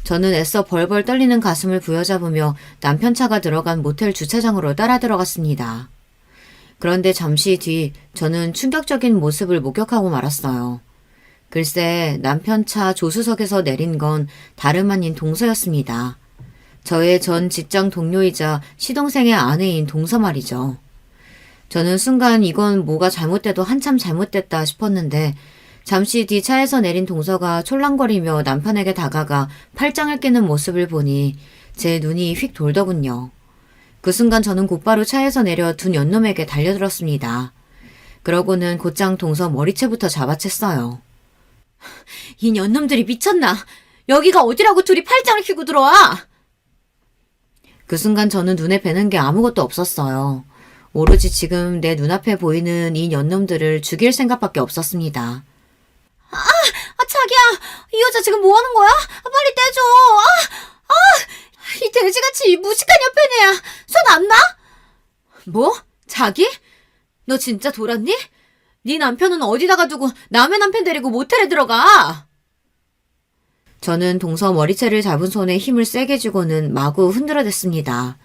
S1: 저는 애써 벌벌 떨리는 가슴을 부여잡으며 남편 차가 들어간 모텔 주차장으로 따라 들어갔습니다. 그런데 잠시 뒤 저는 충격적인 모습을 목격하고 말았어요. 글쎄 남편 차 조수석에서 내린 건 다름 아닌 동서였습니다. 저의 전 직장 동료이자 시동생의 아내인 동서 말이죠. 저는 순간 이건 뭐가 잘못돼도 한참 잘못됐다 싶었는데 잠시 뒤 차에서 내린 동서가 촐랑거리며 남편에게 다가가 팔짱을 끼는 모습을 보니 제 눈이 휙 돌더군요. 그 순간 저는 곧바로 차에서 내려 두 년놈에게 달려들었습니다. 그러고는 곧장 동서 머리채부터 잡아챘어요. 이 년놈들이 미쳤나? 여기가 어디라고 둘이 팔짱을 끼고 들어와? 그 순간 저는 눈에 뵈는 게 아무것도 없었어요. 오로지 지금 내 눈앞에 보이는 이 년놈들을 죽일 생각밖에 없었습니다. 자기야, 이 여자 지금 뭐 하는 거야? 빨리 떼줘. 이 돼지같이 무식한 옆에 애야. 손 안 나? 뭐? 자기? 너 진짜 돌았니? 네 남편은 어디다가 두고 남의 남편 데리고 모텔에 들어가? 저는 동서 머리채를 잡은 손에 힘을 세게 주고는 마구 흔들어댔습니다.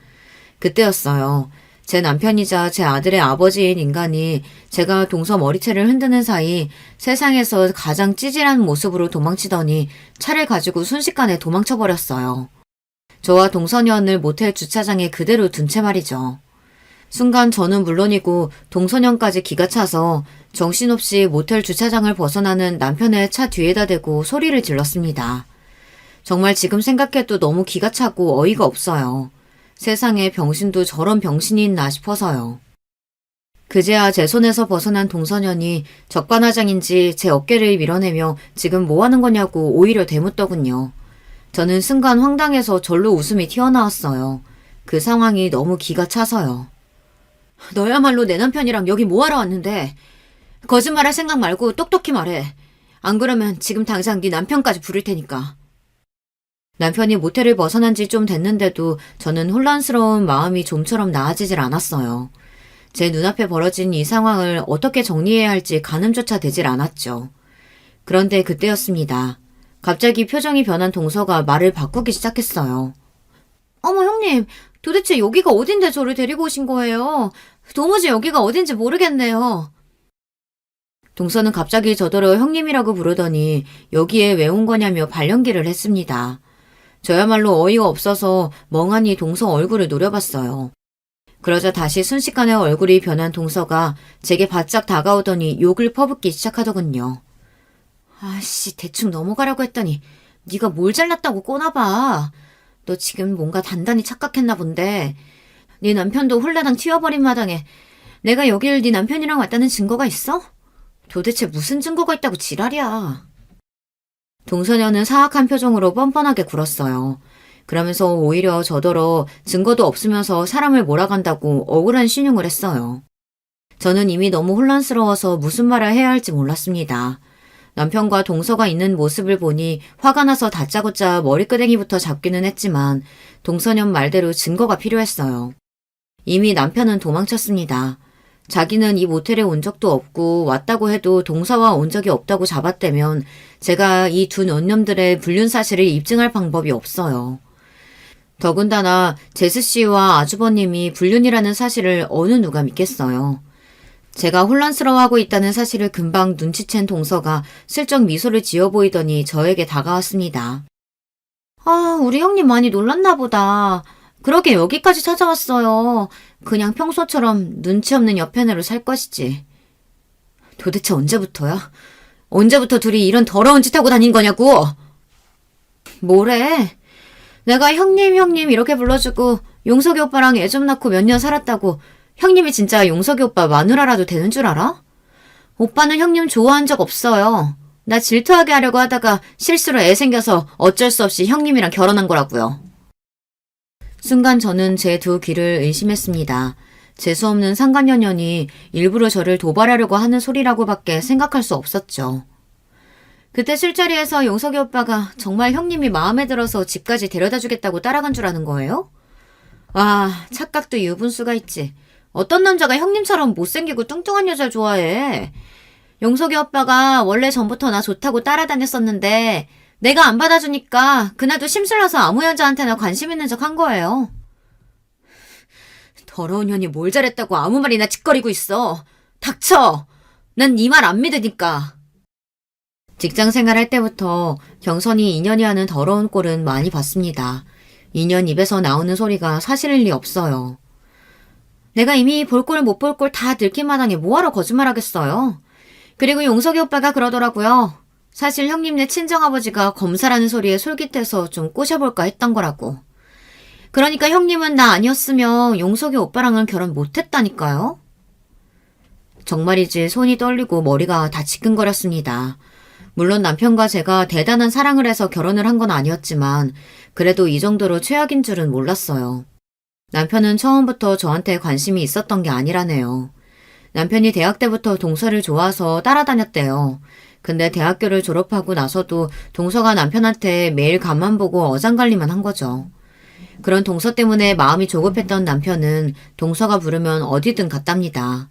S1: 그때였어요. 제 남편이자 제 아들의 아버지인 인간이 제가 동서 머리채를 흔드는 사이 세상에서 가장 찌질한 모습으로 도망치더니 차를 가지고 순식간에 도망쳐버렸어요. 저와 동서년을 모텔 주차장에 그대로 둔 채 말이죠. 순간 저는 물론이고 동서년까지 기가 차서 정신없이 모텔 주차장을 벗어나는 남편의 차 뒤에다 대고 소리를 질렀습니다. 정말 지금 생각해도 너무 기가 차고 어이가 없어요. 세상에 병신도 저런 병신이 있나 싶어서요. 그제야 제 손에서 벗어난 동서년이 적반하장인지 제 어깨를 밀어내며 지금 뭐 하는 거냐고 오히려 대묻더군요. 저는 순간 황당해서 절로 웃음이 튀어나왔어요. 그 상황이 너무 기가 차서요. 너야말로 내 남편이랑 여기 뭐하러 왔는데? 거짓말할 생각 말고 똑똑히 말해. 안 그러면 지금 당장 네 남편까지 부를 테니까. 남편이 모텔을 벗어난 지 좀 됐는데도 저는 혼란스러운 마음이 좀처럼 나아지질 않았어요. 제 눈앞에 벌어진 이 상황을 어떻게 정리해야 할지 가늠조차 되질 않았죠. 그런데 그때였습니다. 갑자기 표정이 변한 동서가 말을 바꾸기 시작했어요. 어머 형님, 도대체 여기가 어딘데 저를 데리고 오신 거예요? 도무지 여기가 어딘지 모르겠네요. 동서는 갑자기 저더러 형님이라고 부르더니 여기에 왜 온 거냐며 발연기를 했습니다. 저야말로 어이가 없어서 멍하니 동서 얼굴을 노려봤어요. 그러자 다시 순식간에 얼굴이 변한 동서가 제게 바짝 다가오더니 욕을 퍼붓기 시작하더군요. 아씨, 대충 넘어가라고 했더니 네가 뭘 잘났다고 꼬나봐. 너 지금 뭔가 단단히 착각했나 본데 네 남편도 홀라당 튀어버린 마당에 내가 여길 네 남편이랑 왔다는 증거가 있어? 도대체 무슨 증거가 있다고 지랄이야. 동서녀는 사악한 표정으로 뻔뻔하게 굴었어요. 그러면서 오히려 저더러 증거도 없으면서 사람을 몰아간다고 억울한 신용을 했어요. 저는 이미 너무 혼란스러워서 무슨 말을 해야 할지 몰랐습니다. 남편과 동서가 있는 모습을 보니 화가 나서 다짜고짜 머리끄댕이부터 잡기는 했지만 동서년 말대로 증거가 필요했어요. 이미 남편은 도망쳤습니다. 자기는 이 모텔에 온 적도 없고 왔다고 해도 동서와 온 적이 없다고 잡았다면 제가 이 두 년놈들의 불륜 사실을 입증할 방법이 없어요. 더군다나 제스 씨와 아주버님이 불륜이라는 사실을 어느 누가 믿겠어요. 제가 혼란스러워하고 있다는 사실을 금방 눈치챈 동서가 슬쩍 미소를 지어 보이더니 저에게 다가왔습니다. 아, 우리 형님 많이 놀랐나 보다. 그러게 여기까지 찾아왔어요. 그냥 평소처럼 눈치 없는 여편으로 살 것이지. 도대체 언제부터야? 언제부터 둘이 이런 더러운 짓 하고 다닌 거냐고? 뭐래? 내가 형님 이렇게 불러주고 용석이 오빠랑 애 좀 낳고 몇 년 살았다고 형님이 진짜 용석이 오빠 마누라라도 되는 줄 알아? 오빠는 형님 좋아한 적 없어요. 나 질투하게 하려고 하다가 실수로 애 생겨서 어쩔 수 없이 형님이랑 결혼한 거라고요. 순간 저는 제 두 귀를 의심했습니다. 재수없는 상간녀년이 일부러 저를 도발하려고 하는 소리라고밖에 생각할 수 없었죠. 그때 술자리에서 용석이 오빠가 정말 형님이 마음에 들어서 집까지 데려다 주겠다고 따라간 줄 아는 거예요? 아, 착각도 유분수가 있지. 어떤 남자가 형님처럼 못생기고 뚱뚱한 여자를 좋아해. 용석이 오빠가 원래 전부터 나 좋다고 따라다녔었는데 내가 안 받아주니까 그날도 심술나서 아무 여자한테나 관심 있는 척 한 거예요. 더러운 년이 뭘 잘했다고 아무 말이나 짓거리고 있어. 닥쳐! 난 네 말 안 믿으니까. 직장 생활할 때부터 경선이 인연이 하는 더러운 꼴은 많이 봤습니다. 인연 입에서 나오는 소리가 사실일 리 없어요. 내가 이미 볼 꼴 못 볼 꼴 다 들킨 마당에 뭐하러 거짓말하겠어요. 그리고 용석이 오빠가 그러더라고요. 사실 형님네 친정아버지가 검사라는 소리에 솔깃해서 좀 꼬셔볼까 했던 거라고. 그러니까 형님은 나 아니었으면 용석이 오빠랑은 결혼 못했다니까요. 정말이지 손이 떨리고 머리가 다 지끈거렸습니다. 물론 남편과 제가 대단한 사랑을 해서 결혼을 한 건 아니었지만 그래도 이 정도로 최악인 줄은 몰랐어요. 남편은 처음부터 저한테 관심이 있었던 게 아니라네요. 남편이 대학 때부터 동서를 좋아서 따라다녔대요. 근데 대학교를 졸업하고 나서도 동서가 남편한테 매일 간만 보고 어장관리만 한 거죠. 그런 동서 때문에 마음이 조급했던 남편은 동서가 부르면 어디든 갔답니다.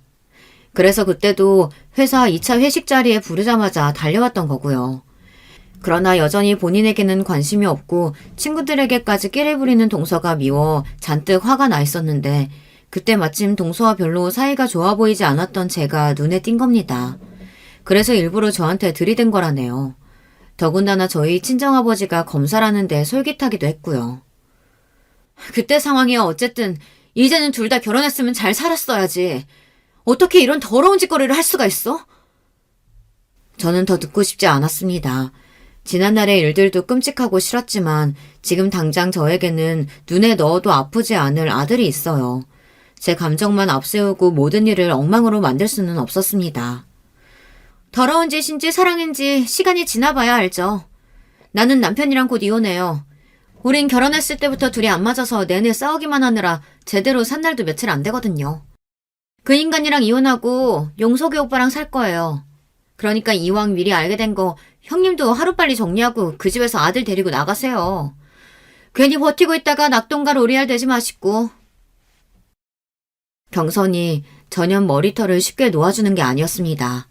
S1: 그래서 그때도 회사 2차 회식 자리에 부르자마자 달려왔던 거고요. 그러나 여전히 본인에게는 관심이 없고 친구들에게까지 끼를 부리는 동서가 미워 잔뜩 화가 나 있었는데 그때 마침 동서와 별로 사이가 좋아 보이지 않았던 제가 눈에 띈 겁니다. 그래서 일부러 저한테 들이댄 거라네요. 더군다나 저희 친정아버지가 검사라는데 솔깃하기도 했고요. 그때 상황이야 어쨌든 이제는 둘 다 결혼했으면 잘 살았어야지. 어떻게 이런 더러운 짓거리를 할 수가 있어? 저는 더 듣고 싶지 않았습니다. 지난날의 일들도 끔찍하고 싫었지만 지금 당장 저에게는 눈에 넣어도 아프지 않을 아들이 있어요. 제 감정만 앞세우고 모든 일을 엉망으로 만들 수는 없었습니다. 더러운 짓인지 사랑인지 시간이 지나봐야 알죠. 나는 남편이랑 곧 이혼해요. 우린 결혼했을 때부터 둘이 안 맞아서 내내 싸우기만 하느라 제대로 산 날도 며칠 안 되거든요. 그 인간이랑 이혼하고 용석이 오빠랑 살 거예요. 그러니까 이왕 미리 알게 된 거 형님도 하루빨리 정리하고 그 집에서 아들 데리고 나가세요. 괜히 버티고 있다가 낙동갈 오리알 되지 마시고. 경선이 전혀 머리털을 쉽게 놓아주는 게 아니었습니다.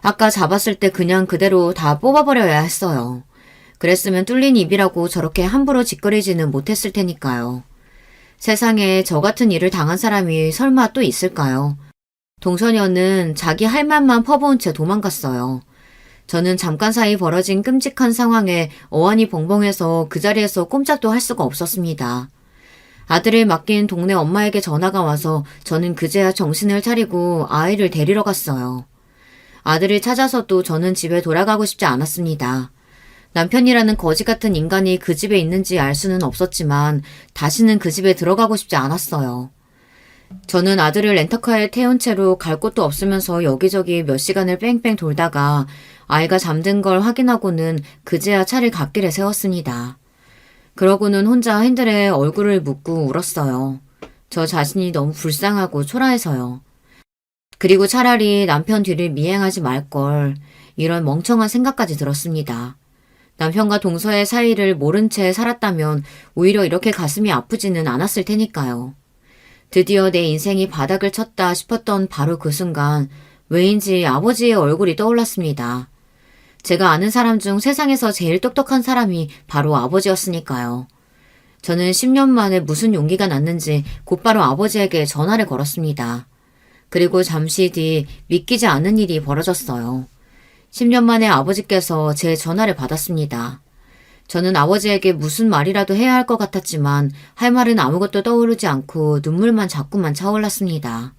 S1: 아까 잡았을 때 그냥 그대로 다 뽑아버려야 했어요. 그랬으면 뚫린 입이라고 저렇게 함부로 짓거리지는 못했을 테니까요. 세상에 저 같은 일을 당한 사람이 설마 또 있을까요? 동서녀는 자기 할 말만 퍼부은 채 도망갔어요. 저는 잠깐 사이 벌어진 끔찍한 상황에 어안이 벙벙해서 그 자리에서 꼼짝도 할 수가 없었습니다. 아들을 맡긴 동네 엄마에게 전화가 와서 저는 그제야 정신을 차리고 아이를 데리러 갔어요. 아들을 찾아서도 저는 집에 돌아가고 싶지 않았습니다. 남편이라는 거지 같은 인간이 그 집에 있는지 알 수는 없었지만 다시는 그 집에 들어가고 싶지 않았어요. 저는 아들을 렌터카에 태운 채로 갈 곳도 없으면서 여기저기 몇 시간을 뺑뺑 돌다가 아이가 잠든 걸 확인하고는 그제야 차를 갓길에 세웠습니다. 그러고는 혼자 핸들에 얼굴을 묻고 울었어요. 저 자신이 너무 불쌍하고 초라해서요. 그리고 차라리 남편 뒤를 미행하지 말걸, 이런 멍청한 생각까지 들었습니다. 남편과 동서의 사이를 모른 채 살았다면 오히려 이렇게 가슴이 아프지는 않았을 테니까요. 드디어 내 인생이 바닥을 쳤다 싶었던 바로 그 순간 왜인지 아버지의 얼굴이 떠올랐습니다. 제가 아는 사람 중 세상에서 제일 똑똑한 사람이 바로 아버지였으니까요. 저는 10년 만에 무슨 용기가 났는지 곧바로 아버지에게 전화를 걸었습니다. 그리고 잠시 뒤 믿기지 않는 일이 벌어졌어요. 10년 만에 아버지께서 제 전화를 받았습니다. 저는 아버지에게 무슨 말이라도 해야 할 것 같았지만 할 말은 아무것도 떠오르지 않고 눈물만 자꾸만 차올랐습니다.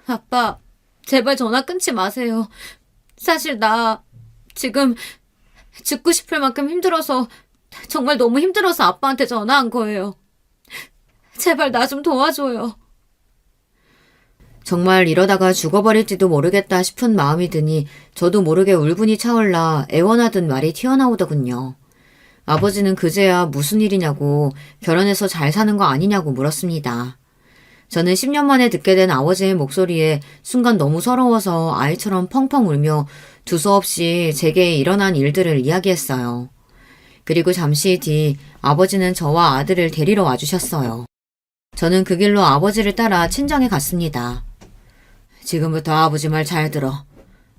S1: 아빠, 제발 전화 끊지 마세요. 사실 나 지금 죽고 싶을 만큼 힘들어서, 정말 너무 힘들어서 아빠한테 전화한 거예요. 제발 나 좀 도와줘요. 정말 이러다가 죽어버릴지도 모르겠다 싶은 마음이 드니 저도 모르게 울분이 차올라 애원하던 말이 튀어나오더군요. 아버지는 그제야 무슨 일이냐고, 결혼해서 잘 사는 거 아니냐고 물었습니다. 저는 10년 만에 듣게 된 아버지의 목소리에 순간 너무 서러워서 아이처럼 펑펑 울며 두서없이 제게 일어난 일들을 이야기했어요. 그리고 잠시 뒤 아버지는 저와 아들을 데리러 와주셨어요. 저는 그 길로 아버지를 따라 친정에 갔습니다. 지금부터 아버지 말 잘 들어.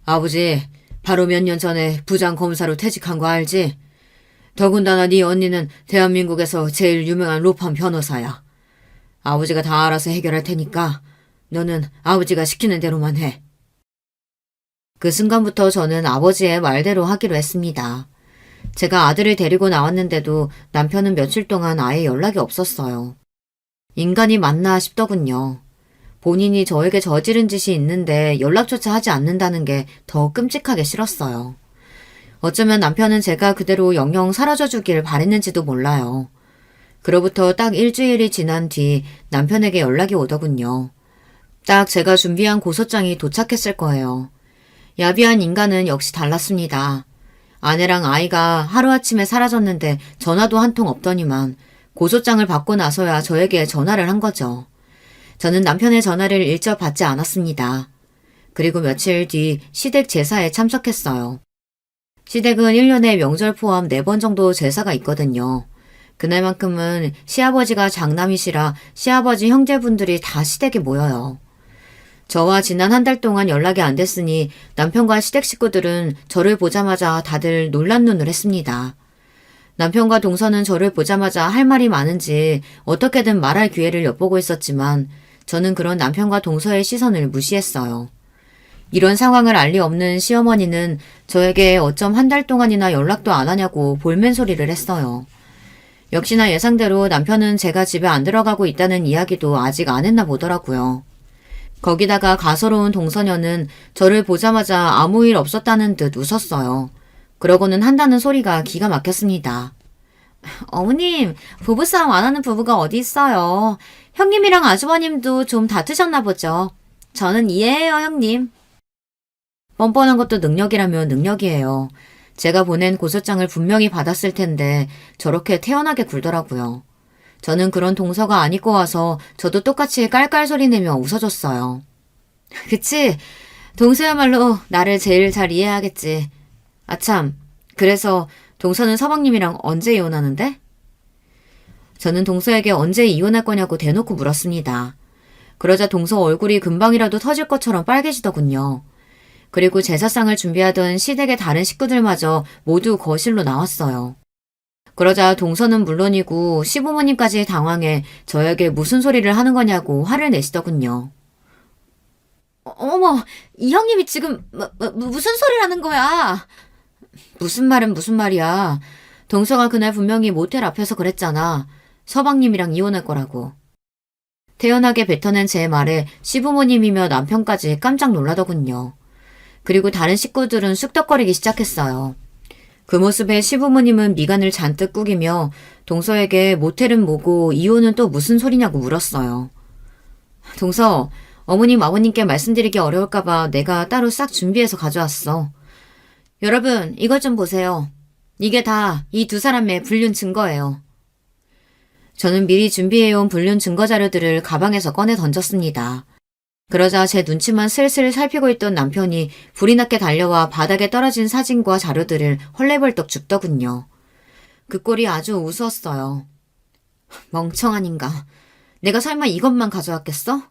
S1: 아버지, 바로 몇 년 전에 부장 검사로 퇴직한 거 알지? 더군다나 네 언니는 대한민국에서 제일 유명한 로펌 변호사야. 아버지가 다 알아서 해결할 테니까 너는 아버지가 시키는 대로만 해. 그 순간부터 저는 아버지의 말대로 하기로 했습니다. 제가 아들을 데리고 나왔는데도 남편은 며칠 동안 아예 연락이 없었어요. 인간이 맞나 싶더군요. 본인이 저에게 저지른 짓이 있는데 연락조차 하지 않는다는 게 더 끔찍하게 싫었어요. 어쩌면 남편은 제가 그대로 영영 사라져주길 바랬는지도 몰라요. 그로부터 딱 일주일이 지난 뒤 남편에게 연락이 오더군요. 딱 제가 준비한 고소장이 도착했을 거예요. 야비한 인간은 역시 달랐습니다. 아내랑 아이가 하루아침에 사라졌는데 전화도 한 통 없더니만 고소장을 받고 나서야 저에게 전화를 한 거죠. 저는 남편의 전화를 일절 받지 않았습니다. 그리고 며칠 뒤 시댁 제사에 참석했어요. 시댁은 1년에 명절 포함 4번 정도 제사가 있거든요. 그날만큼은 시아버지가 장남이시라 시아버지 형제분들이 다 시댁에 모여요. 저와 지난 한 달 동안 연락이 안 됐으니 남편과 시댁 식구들은 저를 보자마자 다들 놀란 눈을 했습니다. 남편과 동서는 저를 보자마자 할 말이 많은지 어떻게든 말할 기회를 엿보고 있었지만 저는 그런 남편과 동서의 시선을 무시했어요. 이런 상황을 알 리 없는 시어머니는 저에게 어쩜 한 달 동안이나 연락도 안 하냐고 볼멘 소리를 했어요. 역시나 예상대로 남편은 제가 집에 안 들어가고 있다는 이야기도 아직 안 했나 보더라고요. 거기다가 가소로운 동서녀는 저를 보자마자 아무 일 없었다는 듯 웃었어요. 그러고는 한다는 소리가 기가 막혔습니다. 어머님, 부부싸움 안 하는 부부가 어디 있어요. 형님이랑 아주버님도 좀 다투셨나 보죠. 저는 이해해요, 형님. 뻔뻔한 것도 능력이라면 능력이에요. 제가 보낸 고소장을 분명히 받았을 텐데 저렇게 태연하게 굴더라고요. 저는 그런 동서가 안 입고 와서 저도 똑같이 깔깔 소리 내며 웃어줬어요. 그치? 동서야말로 나를 제일 잘 이해하겠지. 아참, 그래서 동서는 서방님이랑 언제 이혼하는데? 저는 동서에게 언제 이혼할 거냐고 대놓고 물었습니다. 그러자 동서 얼굴이 금방이라도 터질 것처럼 빨개지더군요. 그리고 제사상을 준비하던 시댁의 다른 식구들마저 모두 거실로 나왔어요. 그러자 동서는 물론이고 시부모님까지 당황해 저에게 무슨 소리를 하는 거냐고 화를 내시더군요. 어머, 이 형님이 지금 무슨 소리를 하는 거야? 무슨 말은 무슨 말이야. 동서가 그날 분명히 모텔 앞에서 그랬잖아. 서방님이랑 이혼할 거라고. 태연하게 뱉어낸 제 말에 시부모님이며 남편까지 깜짝 놀라더군요. 그리고 다른 식구들은 쑥덕거리기 시작했어요. 그 모습에 시부모님은 미간을 잔뜩 꾸기며 동서에게 모텔은 뭐고 이혼은 또 무슨 소리냐고 물었어요. 동서, 어머님 아버님께 말씀드리기 어려울까봐 내가 따로 싹 준비해서 가져왔어. 여러분, 이것 좀 보세요. 이게 다 이 두 사람의 불륜 증거예요. 저는 미리 준비해온 불륜 증거 자료들을 가방에서 꺼내 던졌습니다. 그러자 제 눈치만 슬슬 살피고 있던 남편이 불이 났게 달려와 바닥에 떨어진 사진과 자료들을 헐레벌떡 줍더군요. 그 꼴이 아주 우스웠어요. 멍청한인가. 내가 설마 이것만 가져왔겠어?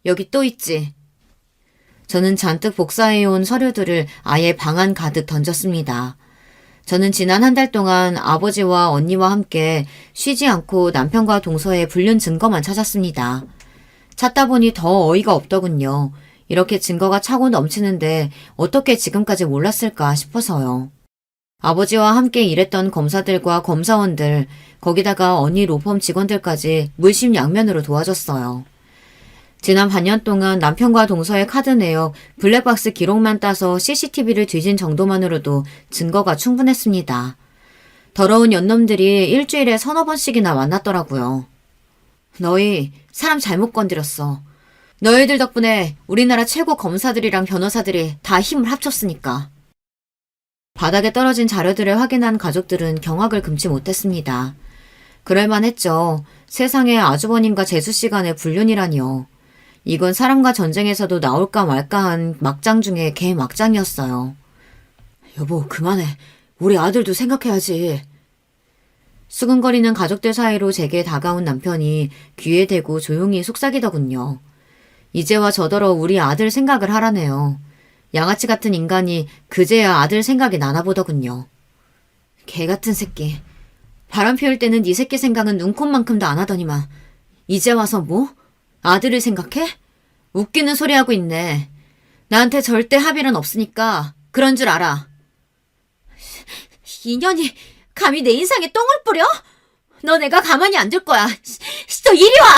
S1: 여기 또 있지. 저는 잔뜩 복사해온 서류들을 아예 방 안 가득 던졌습니다. 저는 지난 한 달 동안 아버지와 언니와 함께 쉬지 않고 남편과 동서의 불륜 증거만 찾았습니다. 찾다 보니 더 어이가 없더군요. 이렇게 증거가 차고 넘치는데 어떻게 지금까지 몰랐을까 싶어서요. 아버지와 함께 일했던 검사들과 검사원들, 거기다가 언니 로펌 직원들까지 물심양면으로 도와줬어요. 지난 반년 동안 남편과 동서의 카드 내역, 블랙박스 기록만 따서 CCTV를 뒤진 정도만으로도 증거가 충분했습니다. 더러운 연놈들이 일주일에 서너 번씩이나 만났더라고요. 너희 사람 잘못 건드렸어. 너희들 덕분에 우리나라 최고 검사들이랑 변호사들이 다 힘을 합쳤으니까. 바닥에 떨어진 자료들을 확인한 가족들은 경악을 금치 못했습니다. 그럴만했죠. 세상에 아주버님과 재수씨 간의 불륜이라니요. 이건 사람과 전쟁에서도 나올까 말까한 막장 중에 개 막장이었어요. 여보, 그만해. 우리 아들도 생각해야지. 수근거리는 가족들 사이로 제게 다가온 남편이 귀에 대고 조용히 속삭이더군요. 이제와 저더러 우리 아들 생각을 하라네요. 양아치 같은 인간이 그제야 아들 생각이 나나보더군요. 개 같은 새끼. 바람 피울 때는 네 새끼 생각은 눈꼽만큼도 안 하더니만 이제 와서 뭐? 아들을 생각해? 웃기는 소리 하고 있네. 나한테 절대 합의는 없으니까 그런 줄 알아. 인연이 감히 내 인상에 똥을 뿌려? 너 내가 가만히 안 둘 거야. 너 이리 와!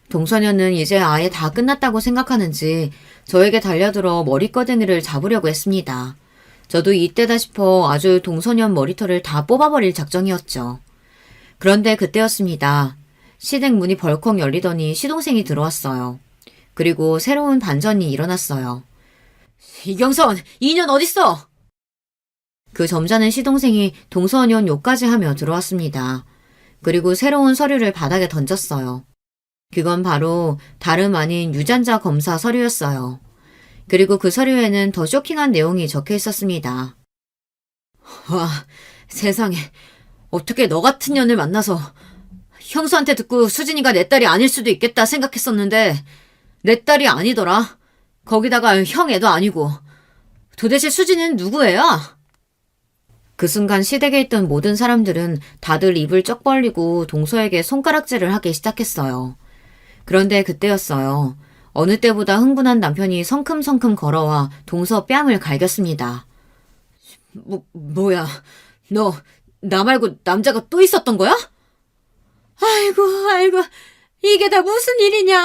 S1: 동서녀는 이제 아예 다 끝났다고 생각하는지 저에게 달려들어 머리꺼댕이를 잡으려고 했습니다. 저도 이때다 싶어 아주 동서년 머리털을 다 뽑아버릴 작정이었죠. 그런데 그때였습니다. 시댁 문이 벌컥 열리더니 시동생이 들어왔어요. 그리고 새로운 반전이 일어났어요. 이경선, 이년 어딨어? 그 점잖은 시동생이 동서년 욕까지 하며 들어왔습니다. 그리고 새로운 서류를 바닥에 던졌어요. 그건 바로 다름 아닌 유전자 검사 서류였어요. 그리고 그 서류에는 더 쇼킹한 내용이 적혀 있었습니다. 와, 세상에. 어떻게 너 같은 년을 만나서 형수한테 듣고 수진이가 내 딸이 아닐 수도 있겠다 생각했었는데 내 딸이 아니더라. 거기다가 형 애도 아니고. 도대체 수진이는 누구예요? 그 순간 시댁에 있던 모든 사람들은 다들 입을 쩍 벌리고 동서에게 손가락질을 하기 시작했어요. 그런데 그때였어요. 어느 때보다 흥분한 남편이 성큼성큼 걸어와 동서 뺨을 갈겼습니다. 뭐야. 너 나 말고 남자가 또 있었던 거야? 아이고, 이게 다 무슨 일이냐?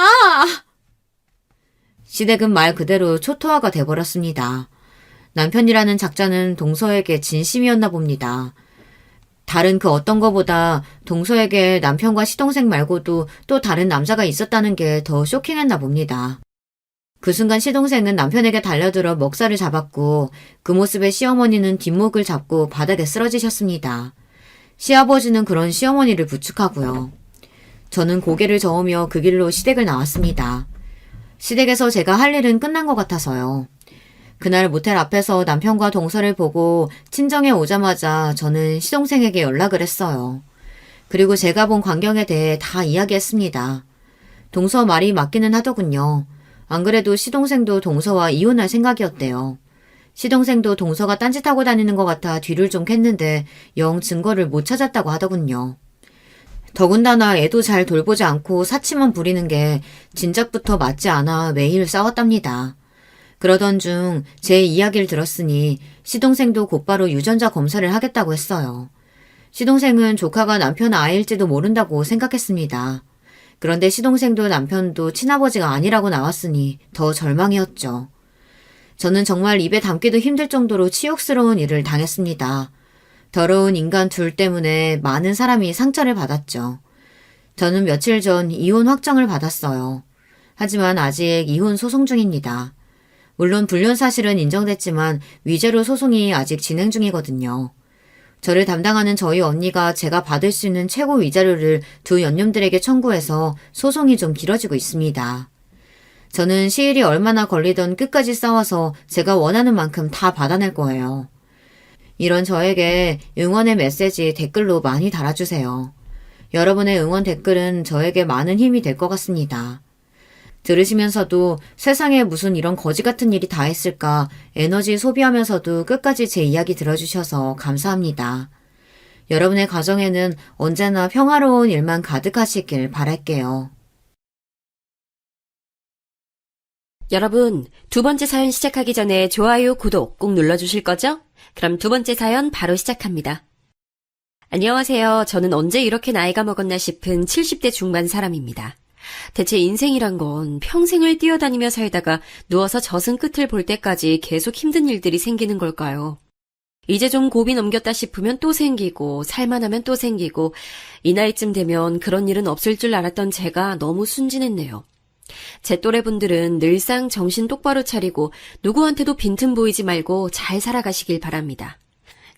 S1: 시댁은 말 그대로 초토화가 돼버렸습니다. 남편이라는 작자는 동서에게 진심이었나 봅니다. 다른 그 어떤 거보다 동서에게 남편과 시동생 말고도 또 다른 남자가 있었다는 게 더 쇼킹했나 봅니다. 그 순간 시동생은 남편에게 달려들어 먹살을 잡았고 그 모습에 시어머니는 뒷목을 잡고 바닥에 쓰러지셨습니다. 시아버지는 그런 시어머니를 부축하고요. 저는 고개를 저으며 그 길로 시댁을 나왔습니다. 시댁에서 제가 할 일은 끝난 것 같아서요. 그날 모텔 앞에서 남편과 동서를 보고 친정에 오자마자 저는 시동생에게 연락을 했어요. 그리고 제가 본 광경에 대해 다 이야기했습니다. 동서 말이 맞기는 하더군요. 안 그래도 시동생도 동서와 이혼할 생각이었대요. 시동생도 동서가 딴짓하고 다니는 것 같아 뒤를 좀 캤는데 영 증거를 못 찾았다고 하더군요. 더군다나 애도 잘 돌보지 않고 사치만 부리는 게 진작부터 맞지 않아 매일 싸웠답니다. 그러던 중 제 이야기를 들었으니 시동생도 곧바로 유전자 검사를 하겠다고 했어요. 시동생은 조카가 남편 아이일지도 모른다고 생각했습니다. 그런데 시동생도 남편도 친아버지가 아니라고 나왔으니 더 절망이었죠. 저는 정말 입에 담기도 힘들 정도로 치욕스러운 일을 당했습니다. 더러운 인간 둘 때문에 많은 사람이 상처를 받았죠. 저는 며칠 전 이혼 확정을 받았어요. 하지만 아직 이혼 소송 중입니다. 물론 불륜 사실은 인정됐지만 위자료 소송이 아직 진행 중이거든요. 저를 담당하는 저희 언니가 제가 받을 수 있는 최고 위자료를 두 연념들에게 청구해서 소송이 좀 길어지고 있습니다. 저는 시일이 얼마나 걸리던 끝까지 싸워서 제가 원하는 만큼 다 받아낼 거예요. 이런 저에게 응원의 메시지 댓글로 많이 달아주세요. 여러분의 응원 댓글은 저에게 많은 힘이 될 것 같습니다. 들으시면서도 세상에 무슨 이런 거지 같은 일이 다 있을까 에너지 소비하면서도 끝까지 제 이야기 들어주셔서 감사합니다. 여러분의 가정에는 언제나 평화로운 일만 가득하시길 바랄게요.
S2: 여러분, 두 번째 사연 시작하기 전에 좋아요, 구독 꼭 눌러주실 거죠? 그럼 두 번째 사연 바로 시작합니다. 안녕하세요. 저는 언제 이렇게 나이가 먹었나 싶은 70대 중반 사람입니다. 대체 인생이란 건 평생을 뛰어다니며 살다가 누워서 젖은 끝을 볼 때까지 계속 힘든 일들이 생기는 걸까요? 이제 좀 고비 넘겼다 싶으면 또 생기고 살만하면 또 생기고 이 나이쯤 되면 그런 일은 없을 줄 알았던 제가 너무 순진했네요. 제 또래분들은 늘상 정신 똑바로 차리고 누구한테도 빈틈 보이지 말고 잘 살아가시길 바랍니다.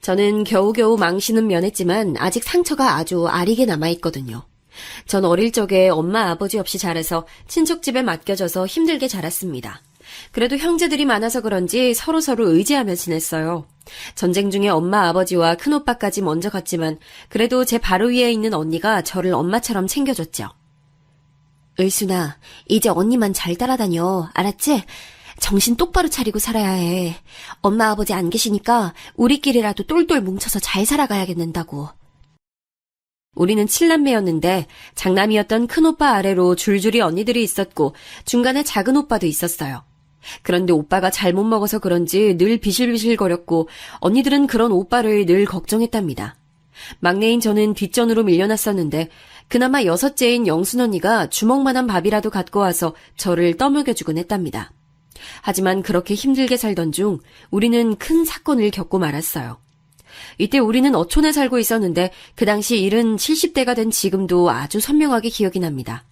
S2: 저는 겨우겨우 망신은 면했지만 아직 상처가 아주 아리게 남아있거든요. 전 어릴 적에 엄마 아버지 없이 자라서 친척 집에 맡겨져서 힘들게 자랐습니다. 그래도 형제들이 많아서 그런지 서로서로 의지하며 지냈어요. 전쟁 중에 엄마 아버지와 큰오빠까지 먼저 갔지만 그래도 제 바로 위에 있는 언니가 저를 엄마처럼 챙겨줬죠. 을순아, 이제 언니만 잘 따라다녀. 알았지? 정신 똑바로 차리고 살아야 해. 엄마 아버지 안 계시니까 우리끼리라도 똘똘 뭉쳐서 잘 살아가야겠는다고. 우리는 7남매였는데 장남이었던 큰오빠 아래로 줄줄이 언니들이 있었고 중간에 작은 오빠도 있었어요. 그런데 오빠가 잘못 먹어서 그런지 늘 비실비실거렸고 언니들은 그런 오빠를 늘 걱정했답니다. 막내인 저는 뒷전으로 밀려났었는데 그나마 여섯째인 영순 언니가 주먹만한 밥이라도 갖고 와서 저를 떠먹여주곤 했답니다. 하지만 그렇게 힘들게 살던 중 우리는 큰 사건을 겪고 말았어요. 이때 우리는 어촌에 살고 있었는데 그 당시 일은 70대가 된 지금도 아주 선명하게 기억이 납니다.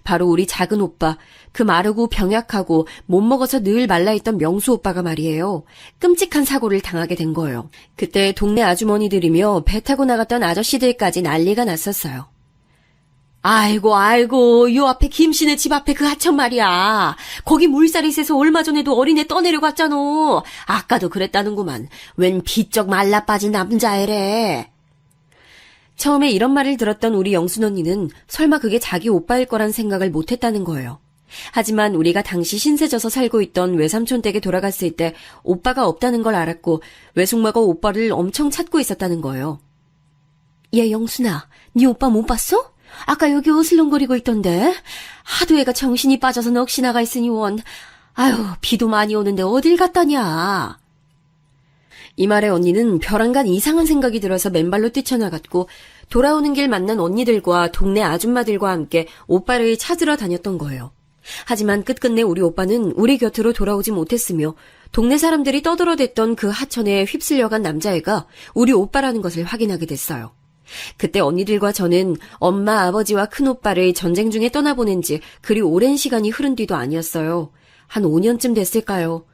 S2: 바로 우리 작은 오빠, 그 마르고 병약하고 못 먹어서 늘 말라있던 명수 오빠가 말이에요. 끔찍한 사고를 당하게 된 거예요. 그때 동네 아주머니들이며 배 타고 나갔던 아저씨들까지 난리가 났었어요. 아이고, 요 앞에 김씨네 집 앞에 그 하천 말이야. 거기 물살이 세서 얼마 전에도 어린애 떠내려갔잖아. 아까도 그랬다는구만. 웬 비쩍 말라 빠진 남자애래. 처음에 이런 말을 들었던 우리 영순 언니는 설마 그게 자기 오빠일 거란 생각을 못했다는 거예요. 하지만 우리가 당시 신세져서 살고 있던 외삼촌 댁에 돌아갔을 때 오빠가 없다는 걸 알았고 외숙모가 오빠를 엄청 찾고 있었다는 거예요. 얘 영순아, 네 오빠 못 봤어? 아까 여기 어슬렁거리고 있던데. 하도 애가 정신이 빠져서 넋이 나가 있으니 원. 아유, 비도 많이 오는데 어딜 갔다냐. 이 말에 언니는 벼랑간 이상한 생각이 들어서 맨발로 뛰쳐나갔고 돌아오는 길 만난 언니들과 동네 아줌마들과 함께 오빠를 찾으러 다녔던 거예요. 하지만 끝끝내 우리 오빠는 우리 곁으로 돌아오지 못했으며 동네 사람들이 떠들어댔던 그 하천에 휩쓸려간 남자애가 우리 오빠라는 것을 확인하게 됐어요. 그때 언니들과 저는 엄마, 아버지와 큰오빠를 전쟁 중에 떠나보낸 지 그리 오랜 시간이 흐른 뒤도 아니었어요. 한 5년쯤 됐을까요?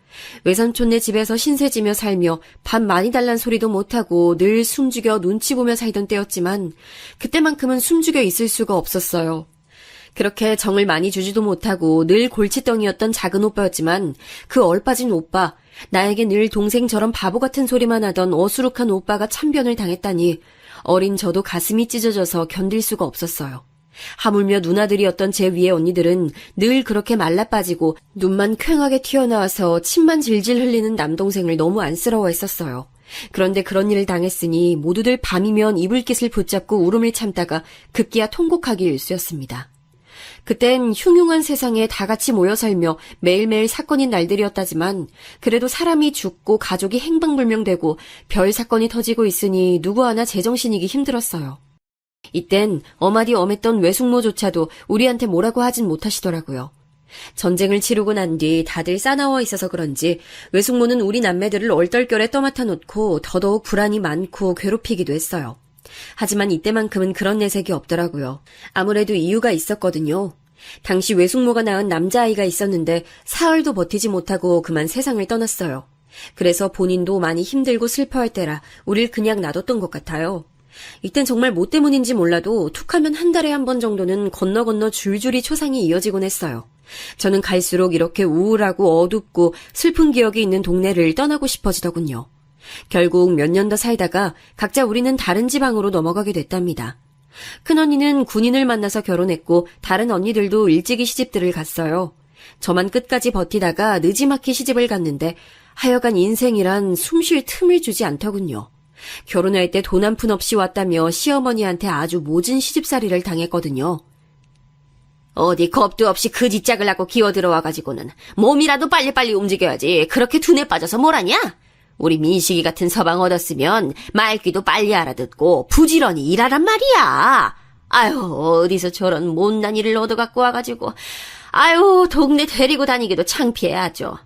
S2: 외삼촌네 집에서 신세지며 살며 밥 많이 달란 소리도 못하고 늘 숨죽여 눈치 보며 살던 때였지만 그때만큼은 숨죽여 있을 수가 없었어요. 그렇게 정을 많이 주지도 못하고 늘 골칫덩이였던 작은 오빠였지만 그 얼빠진 오빠, 나에게 늘 동생처럼 바보 같은 소리만 하던 어수룩한 오빠가 참변을 당했다니 어린 저도 가슴이 찢어져서 견딜 수가 없었어요. 하물며 누나들이었던 제 위에 언니들은 늘 그렇게 말라 빠지고 눈만 퀭하게 튀어나와서 침만 질질 흘리는 남동생을 너무 안쓰러워했었어요. 그런데 그런 일을 당했으니 모두들 밤이면 이불깃을 붙잡고 울음을 참다가 급기야 통곡하기 일쑤였습니다. 그땐 흉흉한 세상에 다 같이 모여 살며 매일매일 사건인 날들이었다지만 그래도 사람이 죽고 가족이 행방불명되고 별 사건이 터지고 있으니 누구 하나 제정신이기 힘들었어요. 이땐 어마디 엄했던 외숙모조차도 우리한테 뭐라고 하진 못하시더라고요. 전쟁을 치르고 난 뒤 다들 싸나워 있어서 그런지 외숙모는 우리 남매들을 얼떨결에 떠맡아 놓고 더더욱 불안이 많고 괴롭히기도 했어요. 하지만 이때만큼은 그런 내색이 없더라고요. 아무래도 이유가 있었거든요. 당시 외숙모가 낳은 남자아이가 있었는데 사흘도 버티지 못하고 그만 세상을 떠났어요. 그래서 본인도 많이 힘들고 슬퍼할 때라 우릴 그냥 놔뒀던 것 같아요. 이땐 정말 뭐 때문인지 몰라도 툭하면 한 달에 한 번 정도는 건너 줄줄이 초상이 이어지곤 했어요. 저는 갈수록 이렇게 우울하고 어둡고 슬픈 기억이 있는 동네를 떠나고 싶어지더군요. 결국 몇 년 더 살다가 각자 우리는 다른 지방으로 넘어가게 됐답니다. 큰언니는 군인을 만나서 결혼했고 다른 언니들도 일찍이 시집들을 갔어요. 저만 끝까지 버티다가 느지막이 시집을 갔는데 하여간 인생이란 숨 쉴 틈을 주지 않더군요. 결혼할 때 돈 한 푼 없이 왔다며 시어머니한테 아주 모진 시집살이를 당했거든요. 어디 겁도 없이 그 뒷짝을 낳고 기어 들어와가지고는 몸이라도 빨리빨리 움직여야지 그렇게 둔에 빠져서 뭘 하냐? 우리 민식이 같은 서방 얻었으면 말귀도 빨리 알아듣고 부지런히 일하란 말이야. 아유, 어디서 저런 못난 일을 얻어갖고 와가지고 아유, 동네 데리고 다니기도 창피해 하죠.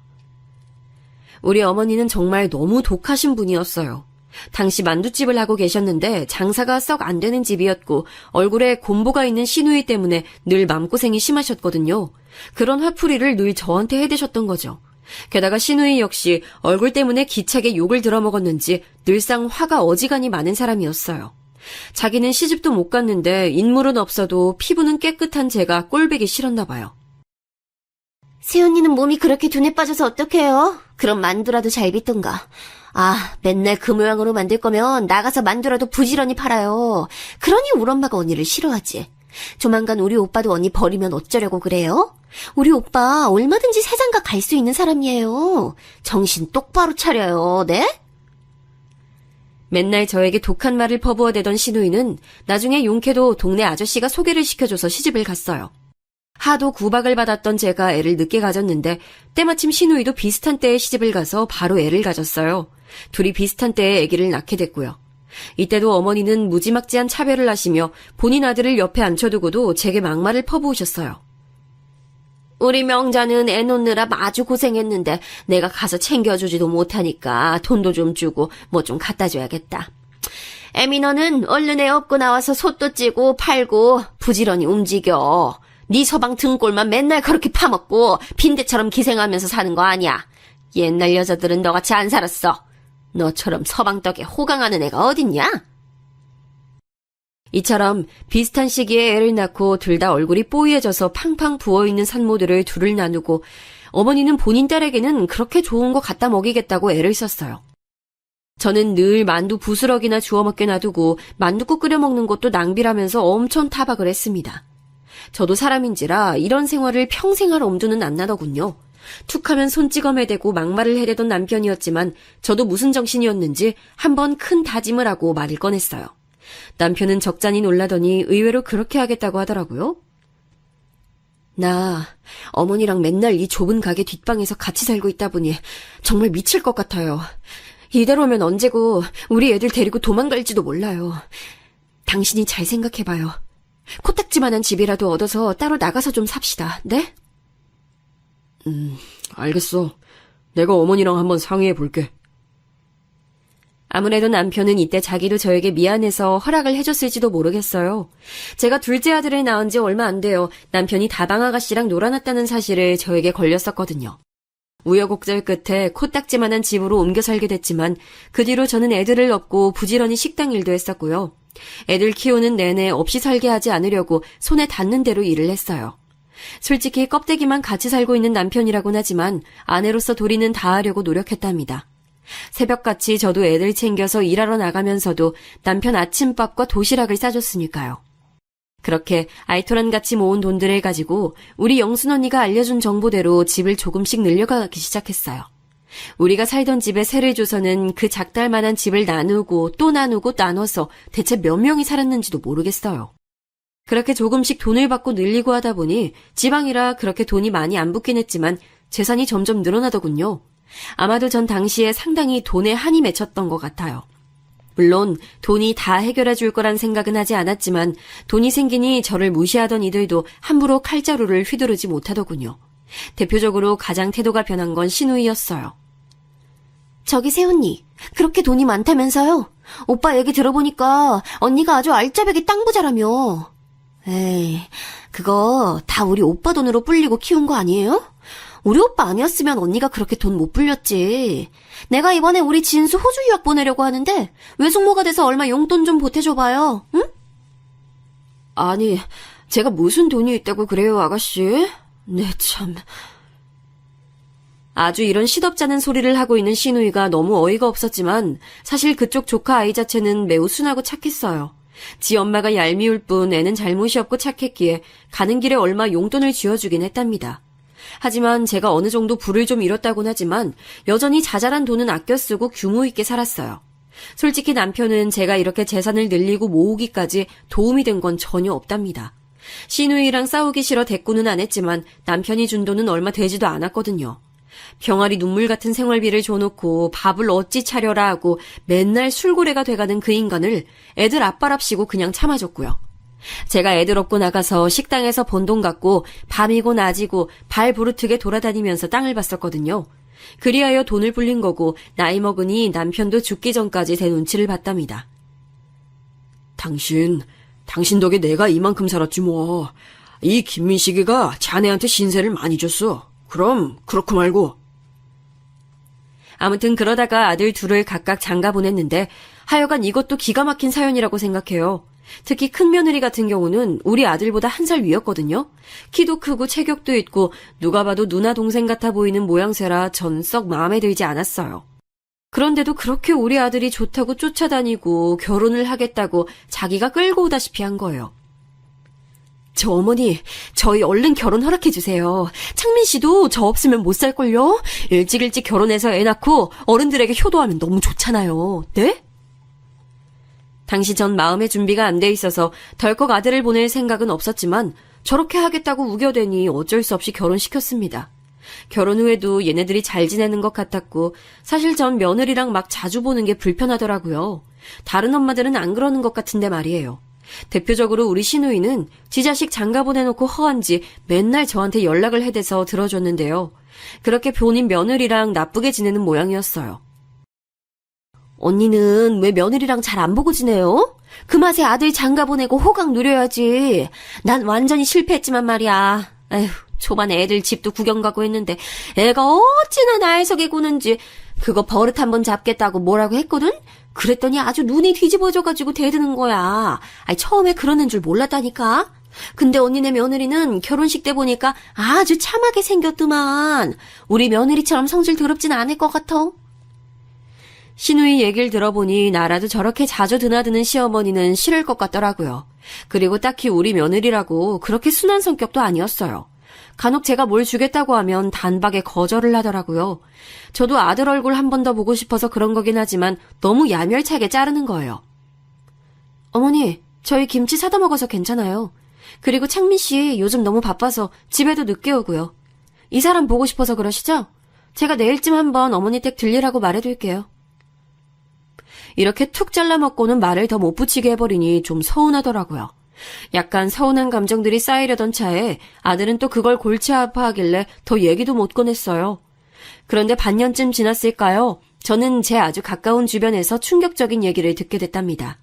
S2: 우리 어머니는 정말 너무 독하신 분이었어요. 당시 만두집을 하고 계셨는데 장사가 썩 안 되는 집이었고 얼굴에 곰보가 있는 시누이 때문에 늘 맘고생이 심하셨거든요. 그런 화풀이를 늘 저한테 해대셨던 거죠. 게다가 시누이 역시 얼굴 때문에 기차게 욕을 들어먹었는지 늘상 화가 어지간히 많은 사람이었어요. 자기는 시집도 못 갔는데 인물은 없어도 피부는 깨끗한 제가 꼴보기 싫었나 봐요.
S3: 새언니는 몸이 그렇게 둔에 빠져서 어떡해요? 그럼 만두라도 잘 빚던가. 아, 맨날 그 모양으로 만들 거면 나가서 만두라도 부지런히 팔아요. 그러니 우리 엄마가 언니를 싫어하지. 조만간 우리 오빠도 언니 버리면 어쩌려고 그래요? 우리 오빠 얼마든지 세상가 갈 수 있는 사람이에요. 정신 똑바로 차려요, 네?
S2: 맨날 저에게 독한 말을 퍼부어대던 시누이는 나중에 용케도 동네 아저씨가 소개를 시켜줘서 시집을 갔어요. 하도 구박을 받았던 제가 애를 늦게 가졌는데 때마침 시누이도 비슷한 때에 시집을 가서 바로 애를 가졌어요. 둘이 비슷한 때에 아기를 낳게 됐고요. 이때도 어머니는 무지막지한 차별을 하시며 본인 아들을 옆에 앉혀두고도 제게 막말을 퍼부으셨어요.
S3: 우리 명자는 애 놓느라 아주 고생했는데 내가 가서 챙겨주지도 못하니까 돈도 좀 주고 뭐 좀 갖다 줘야겠다. 애미 너는 얼른 애 업고 나와서 솥도 찌고 팔고 부지런히 움직여. 네 서방 등골만 맨날 그렇게 파먹고 빈대처럼 기생하면서 사는 거 아니야. 옛날 여자들은 너같이 안 살았어. 너처럼 서방 덕에 호강하는 애가 어딨냐?
S2: 이처럼 비슷한 시기에 애를 낳고 둘 다 얼굴이 뽀얘져서 팡팡 부어있는 산모들을 둘을 나누고 어머니는 본인 딸에게는 그렇게 좋은 거 갖다 먹이겠다고 애를 썼어요. 저는 늘 만두 부스럭이나 주워 먹게 놔두고 만두국 끓여 먹는 것도 낭비라면서 엄청 타박을 했습니다. 저도 사람인지라 이런 생활을 평생 할 엄두는 안 나더군요. 툭하면 손찌검에 대고 막말을 해대던 남편이었지만 저도 무슨 정신이었는지 한번 큰 다짐을 하고 말을 꺼냈어요. 남편은 적잖이 놀라더니 의외로 그렇게 하겠다고 하더라고요. 나 어머니랑 맨날 이 좁은 가게 뒷방에서 같이 살고 있다 보니 정말 미칠 것 같아요. 이대로면 언제고 우리 애들 데리고 도망갈지도 몰라요. 당신이 잘 생각해봐요. 코딱지만한 집이라도 얻어서 따로 나가서 좀 삽시다. 네? 알겠어. 내가 어머니랑 한번 상의해 볼게. 아무래도 남편은 이때 자기도 저에게 미안해서 허락을 해줬을지도 모르겠어요. 제가 둘째 아들을 낳은 지 얼마 안 돼요. 남편이 다방아가씨랑 놀아났다는 사실을 저에게 걸렸었거든요. 우여곡절 끝에 코딱지만한 집으로 옮겨 살게 됐지만 그 뒤로 저는 애들을 업고 부지런히 식당 일도 했었고요. 애들 키우는 내내 없이 살게 하지 않으려고 손에 닿는 대로 일을 했어요. 솔직히 껍데기만 같이 살고 있는 남편이라곤 하지만 아내로서 도리는 다하려고 노력했답니다. 새벽같이 저도 애들 챙겨서 일하러 나가면서도 남편 아침밥과 도시락을 싸줬으니까요. 그렇게 알토란같이 모은 돈들을 가지고 우리 영순 언니가 알려준 정보대로 집을 조금씩 늘려가기 시작했어요. 우리가 살던 집에 세를 줘서는 그 작달만한 집을 나누고 또 나누고 나눠서 대체 몇 명이 살았는지도 모르겠어요. 그렇게 조금씩 돈을 받고 늘리고 하다 보니 지방이라 그렇게 돈이 많이 안 붙긴 했지만 재산이 점점 늘어나더군요. 아마도 전 당시에 상당히 돈에 한이 맺혔던 것 같아요. 물론 돈이 다 해결해 줄 거란 생각은 하지 않았지만 돈이 생기니 저를 무시하던 이들도 함부로 칼자루를 휘두르지 못하더군요. 대표적으로 가장 태도가 변한 건 신우이였어요.
S3: 저기 세훈니, 그렇게 돈이 많다면서요? 오빠 얘기 들어보니까 언니가 아주 알짜배기 땅 부자라며. 에이, 그거 다 우리 오빠 돈으로 불리고 키운 거 아니에요? 우리 오빠 아니었으면 언니가 그렇게 돈 못 불렸지. 내가 이번에 우리 진수 호주 유학 보내려고 하는데 외숙모가 돼서 얼마 용돈 좀 보태줘봐요. 응?
S2: 아니, 제가 무슨 돈이 있다고 그래요, 아가씨? 네, 참. 아주 이런 시덥잖은 소리를 하고 있는 신우이가 너무 어이가 없었지만 사실 그쪽 조카 아이 자체는 매우 순하고 착했어요. 지 엄마가 얄미울 뿐 애는 잘못이 없고 착했기에 가는 길에 얼마 용돈을 쥐어주긴 했답니다. 하지만 제가 어느 정도 부를 좀 잃었다곤 하지만 여전히 자잘한 돈은 아껴 쓰고 규모 있게 살았어요. 솔직히 남편은 제가 이렇게 재산을 늘리고 모으기까지 도움이 된 건 전혀 없답니다. 신우이랑 싸우기 싫어 대꾸는 안 했지만 남편이 준 돈은 얼마 되지도 않았거든요. 병아리 눈물 같은 생활비를 줘놓고 밥을 어찌 차려라 하고 맨날 술고래가 돼가는 그 인간을 애들 아빠랍시고 그냥 참아줬고요. 제가 애들 업고 나가서 식당에서 번 돈 갖고 밤이고 낮이고 발 부르트게 돌아다니면서 땅을 봤었거든요. 그리하여 돈을 불린 거고 나이 먹으니 남편도 죽기 전까지 제 눈치를 봤답니다. 당신 덕에 내가 이만큼 살았지 뭐. 이 김민식이가 자네한테 신세를 많이 줬어. 그럼 그렇고 말고. 아무튼 그러다가 아들 둘을 각각 장가 보냈는데 하여간 이것도 기가 막힌 사연이라고 생각해요. 특히 큰 며느리 같은 경우는 우리 아들보다 1살 위였거든요. 키도 크고 체격도 있고 누가 봐도 누나 동생 같아 보이는 모양새라 전 썩 마음에 들지 않았어요. 그런데도 그렇게 우리 아들이 좋다고 쫓아다니고 결혼을 하겠다고 자기가 끌고 오다시피 한 거예요. 저 어머니, 저희 얼른 결혼 허락해주세요. 창민 씨도 저 없으면 못 살걸요? 일찍 결혼해서 애 낳고 어른들에게 효도하면 너무 좋잖아요. 네? 당시 전 마음의 준비가 안 돼 있어서 덜컥 아들을 보낼 생각은 없었지만 저렇게 하겠다고 우겨대니 어쩔 수 없이 결혼시켰습니다. 결혼 후에도 얘네들이 잘 지내는 것 같았고 사실 전 며느리랑 막 자주 보는 게 불편하더라고요. 다른 엄마들은 안 그러는 것 같은데 말이에요. 대표적으로 우리 신우이는 지 자식 장가 보내놓고 허한지 맨날 저한테 연락을 해대서 들어줬는데요. 그렇게 본인 며느리랑 나쁘게 지내는 모양이었어요.
S3: 언니는 왜 며느리랑 잘 안 보고 지내요? 그 맛에 아들 장가 보내고 호강 누려야지. 난 완전히 실패했지만 말이야. 에휴, 초반에 애들 집도 구경 가고 했는데 애가 어찌나 날석에 구는지 그거 버릇 한번 잡겠다고 뭐라고 했거든? 그랬더니 아주 눈이 뒤집어져가지고 대드는 거야. 아니, 처음에 그러는 줄 몰랐다니까. 근데 언니네 며느리는 결혼식 때 보니까 아주 참하게 생겼더만. 우리 며느리처럼 성질 더럽진 않을 것 같아.
S2: 신우이 얘기를 들어보니 나라도 저렇게 자주 드나드는 시어머니는 싫을 것 같더라고요. 그리고 딱히 우리 며느리라고 그렇게 순한 성격도 아니었어요. 간혹 제가 뭘 주겠다고 하면 단박에 거절을 하더라고요. 저도 아들 얼굴 한 번 더 보고 싶어서 그런 거긴 하지만 너무 야멸차게 자르는 거예요. 어머니, 저희 김치 사다 먹어서 괜찮아요. 그리고 창민 씨 요즘 너무 바빠서 집에도 늦게 오고요. 이 사람 보고 싶어서 그러시죠? 제가 내일쯤 한번 어머니 댁 들리라고 말해둘게요. 이렇게 툭 잘라먹고는 말을 더 못 붙이게 해버리니 좀 서운하더라고요. 약간 서운한 감정들이 쌓이려던 차에 아들은 또 그걸 골치 아파하길래 더 얘기도 못 꺼냈어요. 그런데 반년쯤 지났을까요? 저는 제 아주 가까운 주변에서 충격적인 얘기를 듣게 됐답니다.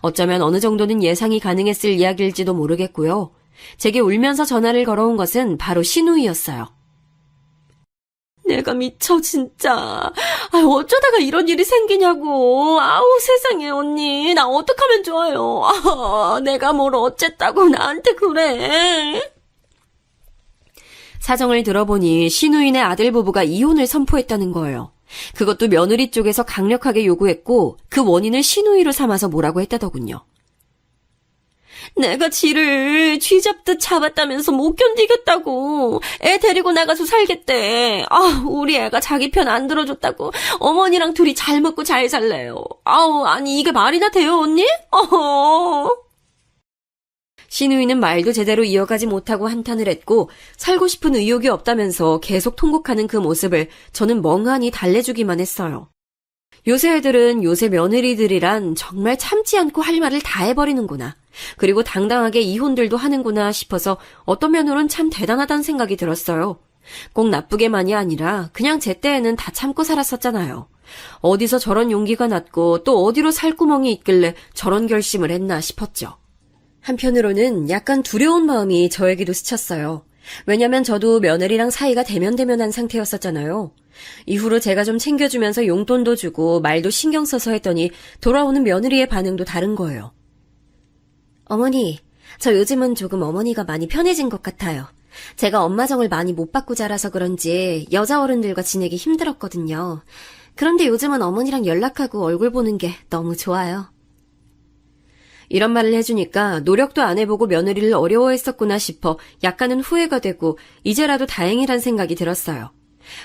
S2: 어쩌면 어느 정도는 예상이 가능했을 이야기일지도 모르겠고요. 제게 울면서 전화를 걸어온 것은 바로 신우이였어요.
S3: 내가 미쳐 진짜. 어쩌다가 이런 일이 생기냐고. 아우 세상에 언니. 나 어떡하면 좋아요. 내가 뭘 어쨌다고 나한테 그래.
S2: 사정을 들어보니 신우인의 아들 부부가 이혼을 선포했다는 거예요. 그것도 며느리 쪽에서 강력하게 요구했고 그 원인을 신우이로 삼아서 뭐라고 했다더군요.
S3: 내가 지를 쥐잡듯 잡았다면서 못 견디겠다고. 애 데리고 나가서 살겠대. 우리 애가 자기 편 안 들어줬다고 어머니랑 둘이 잘 먹고 잘 살래요. 아니 이게 말이나 돼요, 언니?
S2: 신우이는 말도 제대로 이어가지 못하고 한탄을 했고 살고 싶은 의욕이 없다면서 계속 통곡하는 그 모습을 저는 멍하니 달래주기만 했어요. 요새 애들은 요새 며느리들이란 정말 참지 않고 할 말을 다 해버리는구나. 그리고 당당하게 이혼들도 하는구나 싶어서 어떤 면으로는 참 대단하다는 생각이 들었어요. 꼭 나쁘게만이 아니라 그냥 제 때에는 다 참고 살았었잖아요. 어디서 저런 용기가 났고 또 어디로 살구멍이 있길래 저런 결심을 했나 싶었죠. 한편으로는 약간 두려운 마음이 저에게도 스쳤어요. 왜냐면 저도 며느리랑 사이가 대면대면한 상태였었잖아요. 이후로 제가 좀 챙겨주면서 용돈도 주고 말도 신경 써서 했더니 돌아오는 며느리의 반응도 다른 거예요. 어머니, 저 요즘은 조금 어머니가 많이 편해진 것 같아요. 제가 엄마 정을 많이 못 받고 자라서 그런지 여자 어른들과 지내기 힘들었거든요. 그런데 요즘은 어머니랑 연락하고 얼굴 보는 게 너무 좋아요. 이런 말을 해주니까 노력도 안 해보고 며느리를 어려워했었구나 싶어 약간은 후회가 되고 이제라도 다행이란 생각이 들었어요.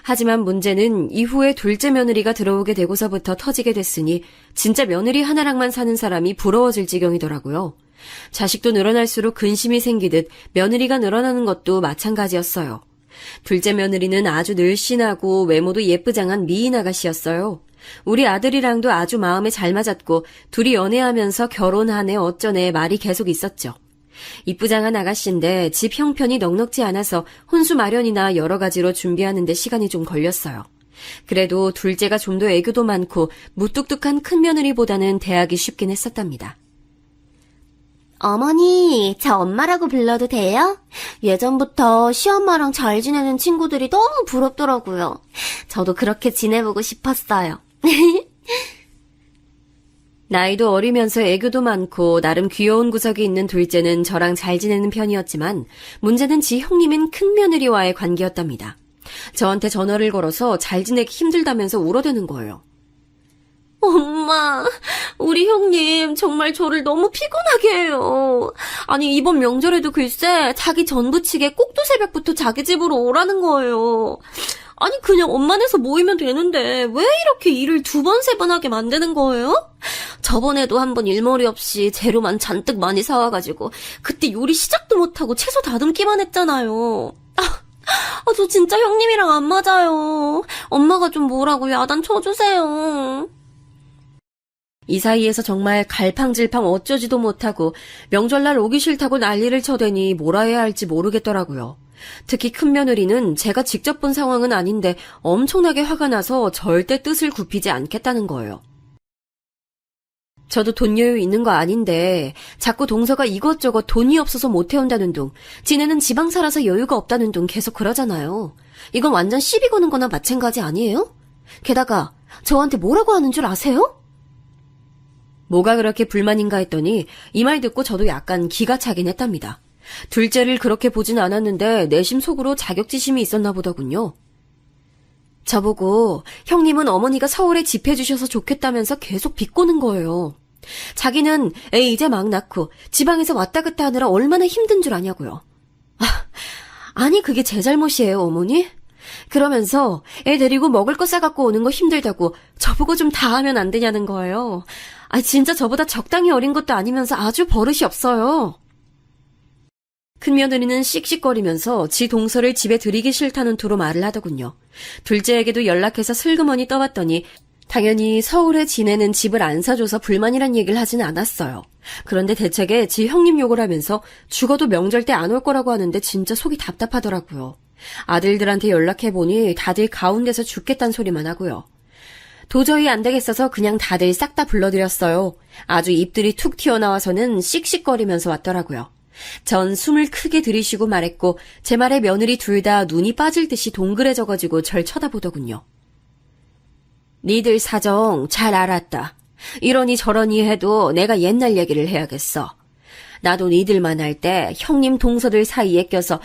S2: 하지만 문제는 이후에 둘째 며느리가 들어오게 되고서부터 터지게 됐으니 진짜 며느리 하나랑만 사는 사람이 부러워질 지경이더라고요. 자식도 늘어날수록 근심이 생기듯 며느리가 늘어나는 것도 마찬가지였어요. 둘째 며느리는 아주 늘씬하고 외모도 예쁘장한 미인 아가씨였어요. 우리 아들이랑도 아주 마음에 잘 맞았고 둘이 연애하면서 결혼하네 어쩌네 말이 계속 있었죠. 이쁘장한 아가씨인데 집 형편이 넉넉지 않아서 혼수 마련이나 여러 가지로 준비하는 데 시간이 좀 걸렸어요. 그래도 둘째가 좀 더 애교도 많고 무뚝뚝한 큰며느리보다는 대하기 쉽긴 했었답니다.
S3: 어머니, 저 엄마라고 불러도 돼요? 예전부터 시엄마랑 잘 지내는 친구들이 너무 부럽더라고요. 저도 그렇게 지내보고 싶었어요.
S2: 나이도 어리면서 애교도 많고 나름 귀여운 구석이 있는 둘째는 저랑 잘 지내는 편이었지만 문제는 지 형님인 큰며느리와의 관계였답니다. 저한테 전화를 걸어서 잘 지내기 힘들다면서 울어대는 거예요.
S3: 엄마, 우리 형님 정말 저를 너무 피곤하게 해요. 아니 이번 명절에도 글쎄 자기 전 부치게 꼭두 새벽부터 자기 집으로 오라는 거예요. 아니 그냥 엄마네서 모이면 되는데 왜 이렇게 일을 2번, 3번 하게 만드는 거예요? 저번에도 한번 일머리 없이 재료만 잔뜩 많이 사와가지고 그때 요리 시작도 못하고 채소 다듬기만 했잖아요. 저 진짜 형님이랑 안 맞아요. 엄마가 좀 뭐라고 야단 쳐주세요.
S2: 이 사이에서 정말 갈팡질팡 어쩌지도 못하고 명절날 오기 싫다고 난리를 쳐대니 뭐라 해야 할지 모르겠더라고요. 특히 큰며느리는 제가 직접 본 상황은 아닌데 엄청나게 화가 나서 절대 뜻을 굽히지 않겠다는 거예요. 저도 돈 여유 있는 거 아닌데 자꾸 동서가 이것저것 돈이 없어서 못 해온다는 둥, 지네는 지방 살아서 여유가 없다는 둥 계속 그러잖아요. 이건 완전 시비 거는 거나 마찬가지 아니에요? 게다가 저한테 뭐라고 하는 줄 아세요? 뭐가 그렇게 불만인가 했더니 이 말 듣고 저도 약간 기가 차긴 했답니다. 둘째를 그렇게 보진 않았는데 내심 속으로 자격지심이 있었나 보더군요. 저보고 형님은 어머니가 서울에 집 해주셔서 좋겠다면서 계속 비꼬는 거예요. 자기는 애 이제 막 낳고 지방에서 왔다 갔다 하느라 얼마나 힘든 줄 아냐고요. 아니 그게 제 잘못이에요 어머니? 그러면서 애 데리고 먹을 거 싸갖고 오는 거 힘들다고 저보고 좀 다 하면 안 되냐는 거예요. 진짜 저보다 적당히 어린 것도 아니면서 아주 버릇이 없어요. 큰며느리는 씩씩거리면서 지 동서를 집에 들이기 싫다는 투로 말을 하더군요. 둘째에게도 연락해서 슬그머니 떠봤더니 당연히 서울에 지내는 집을 안 사줘서 불만이란 얘기를 하진 않았어요. 그런데 대책에 지 형님 욕을 하면서 죽어도 명절 때 안 올 거라고 하는데 진짜 속이 답답하더라고요. 아들들한테 연락해보니 다들 가운데서 죽겠다는 소리만 하고요. 도저히 안 되겠어서 그냥 다들 싹 다 불러드렸어요. 아주 입들이 툭 튀어나와서는 씩씩거리면서 왔더라고요. 전 숨을 크게 들이쉬고 말했고 제 말에 며느리 둘 다 눈이 빠질 듯이 동그래져가지고 절 쳐다보더군요. 니들 사정 잘 알았다. 이러니 저러니 해도 내가 옛날 얘기를 해야겠어. 나도 니들만 할 때 형님 동서들 사이에 껴서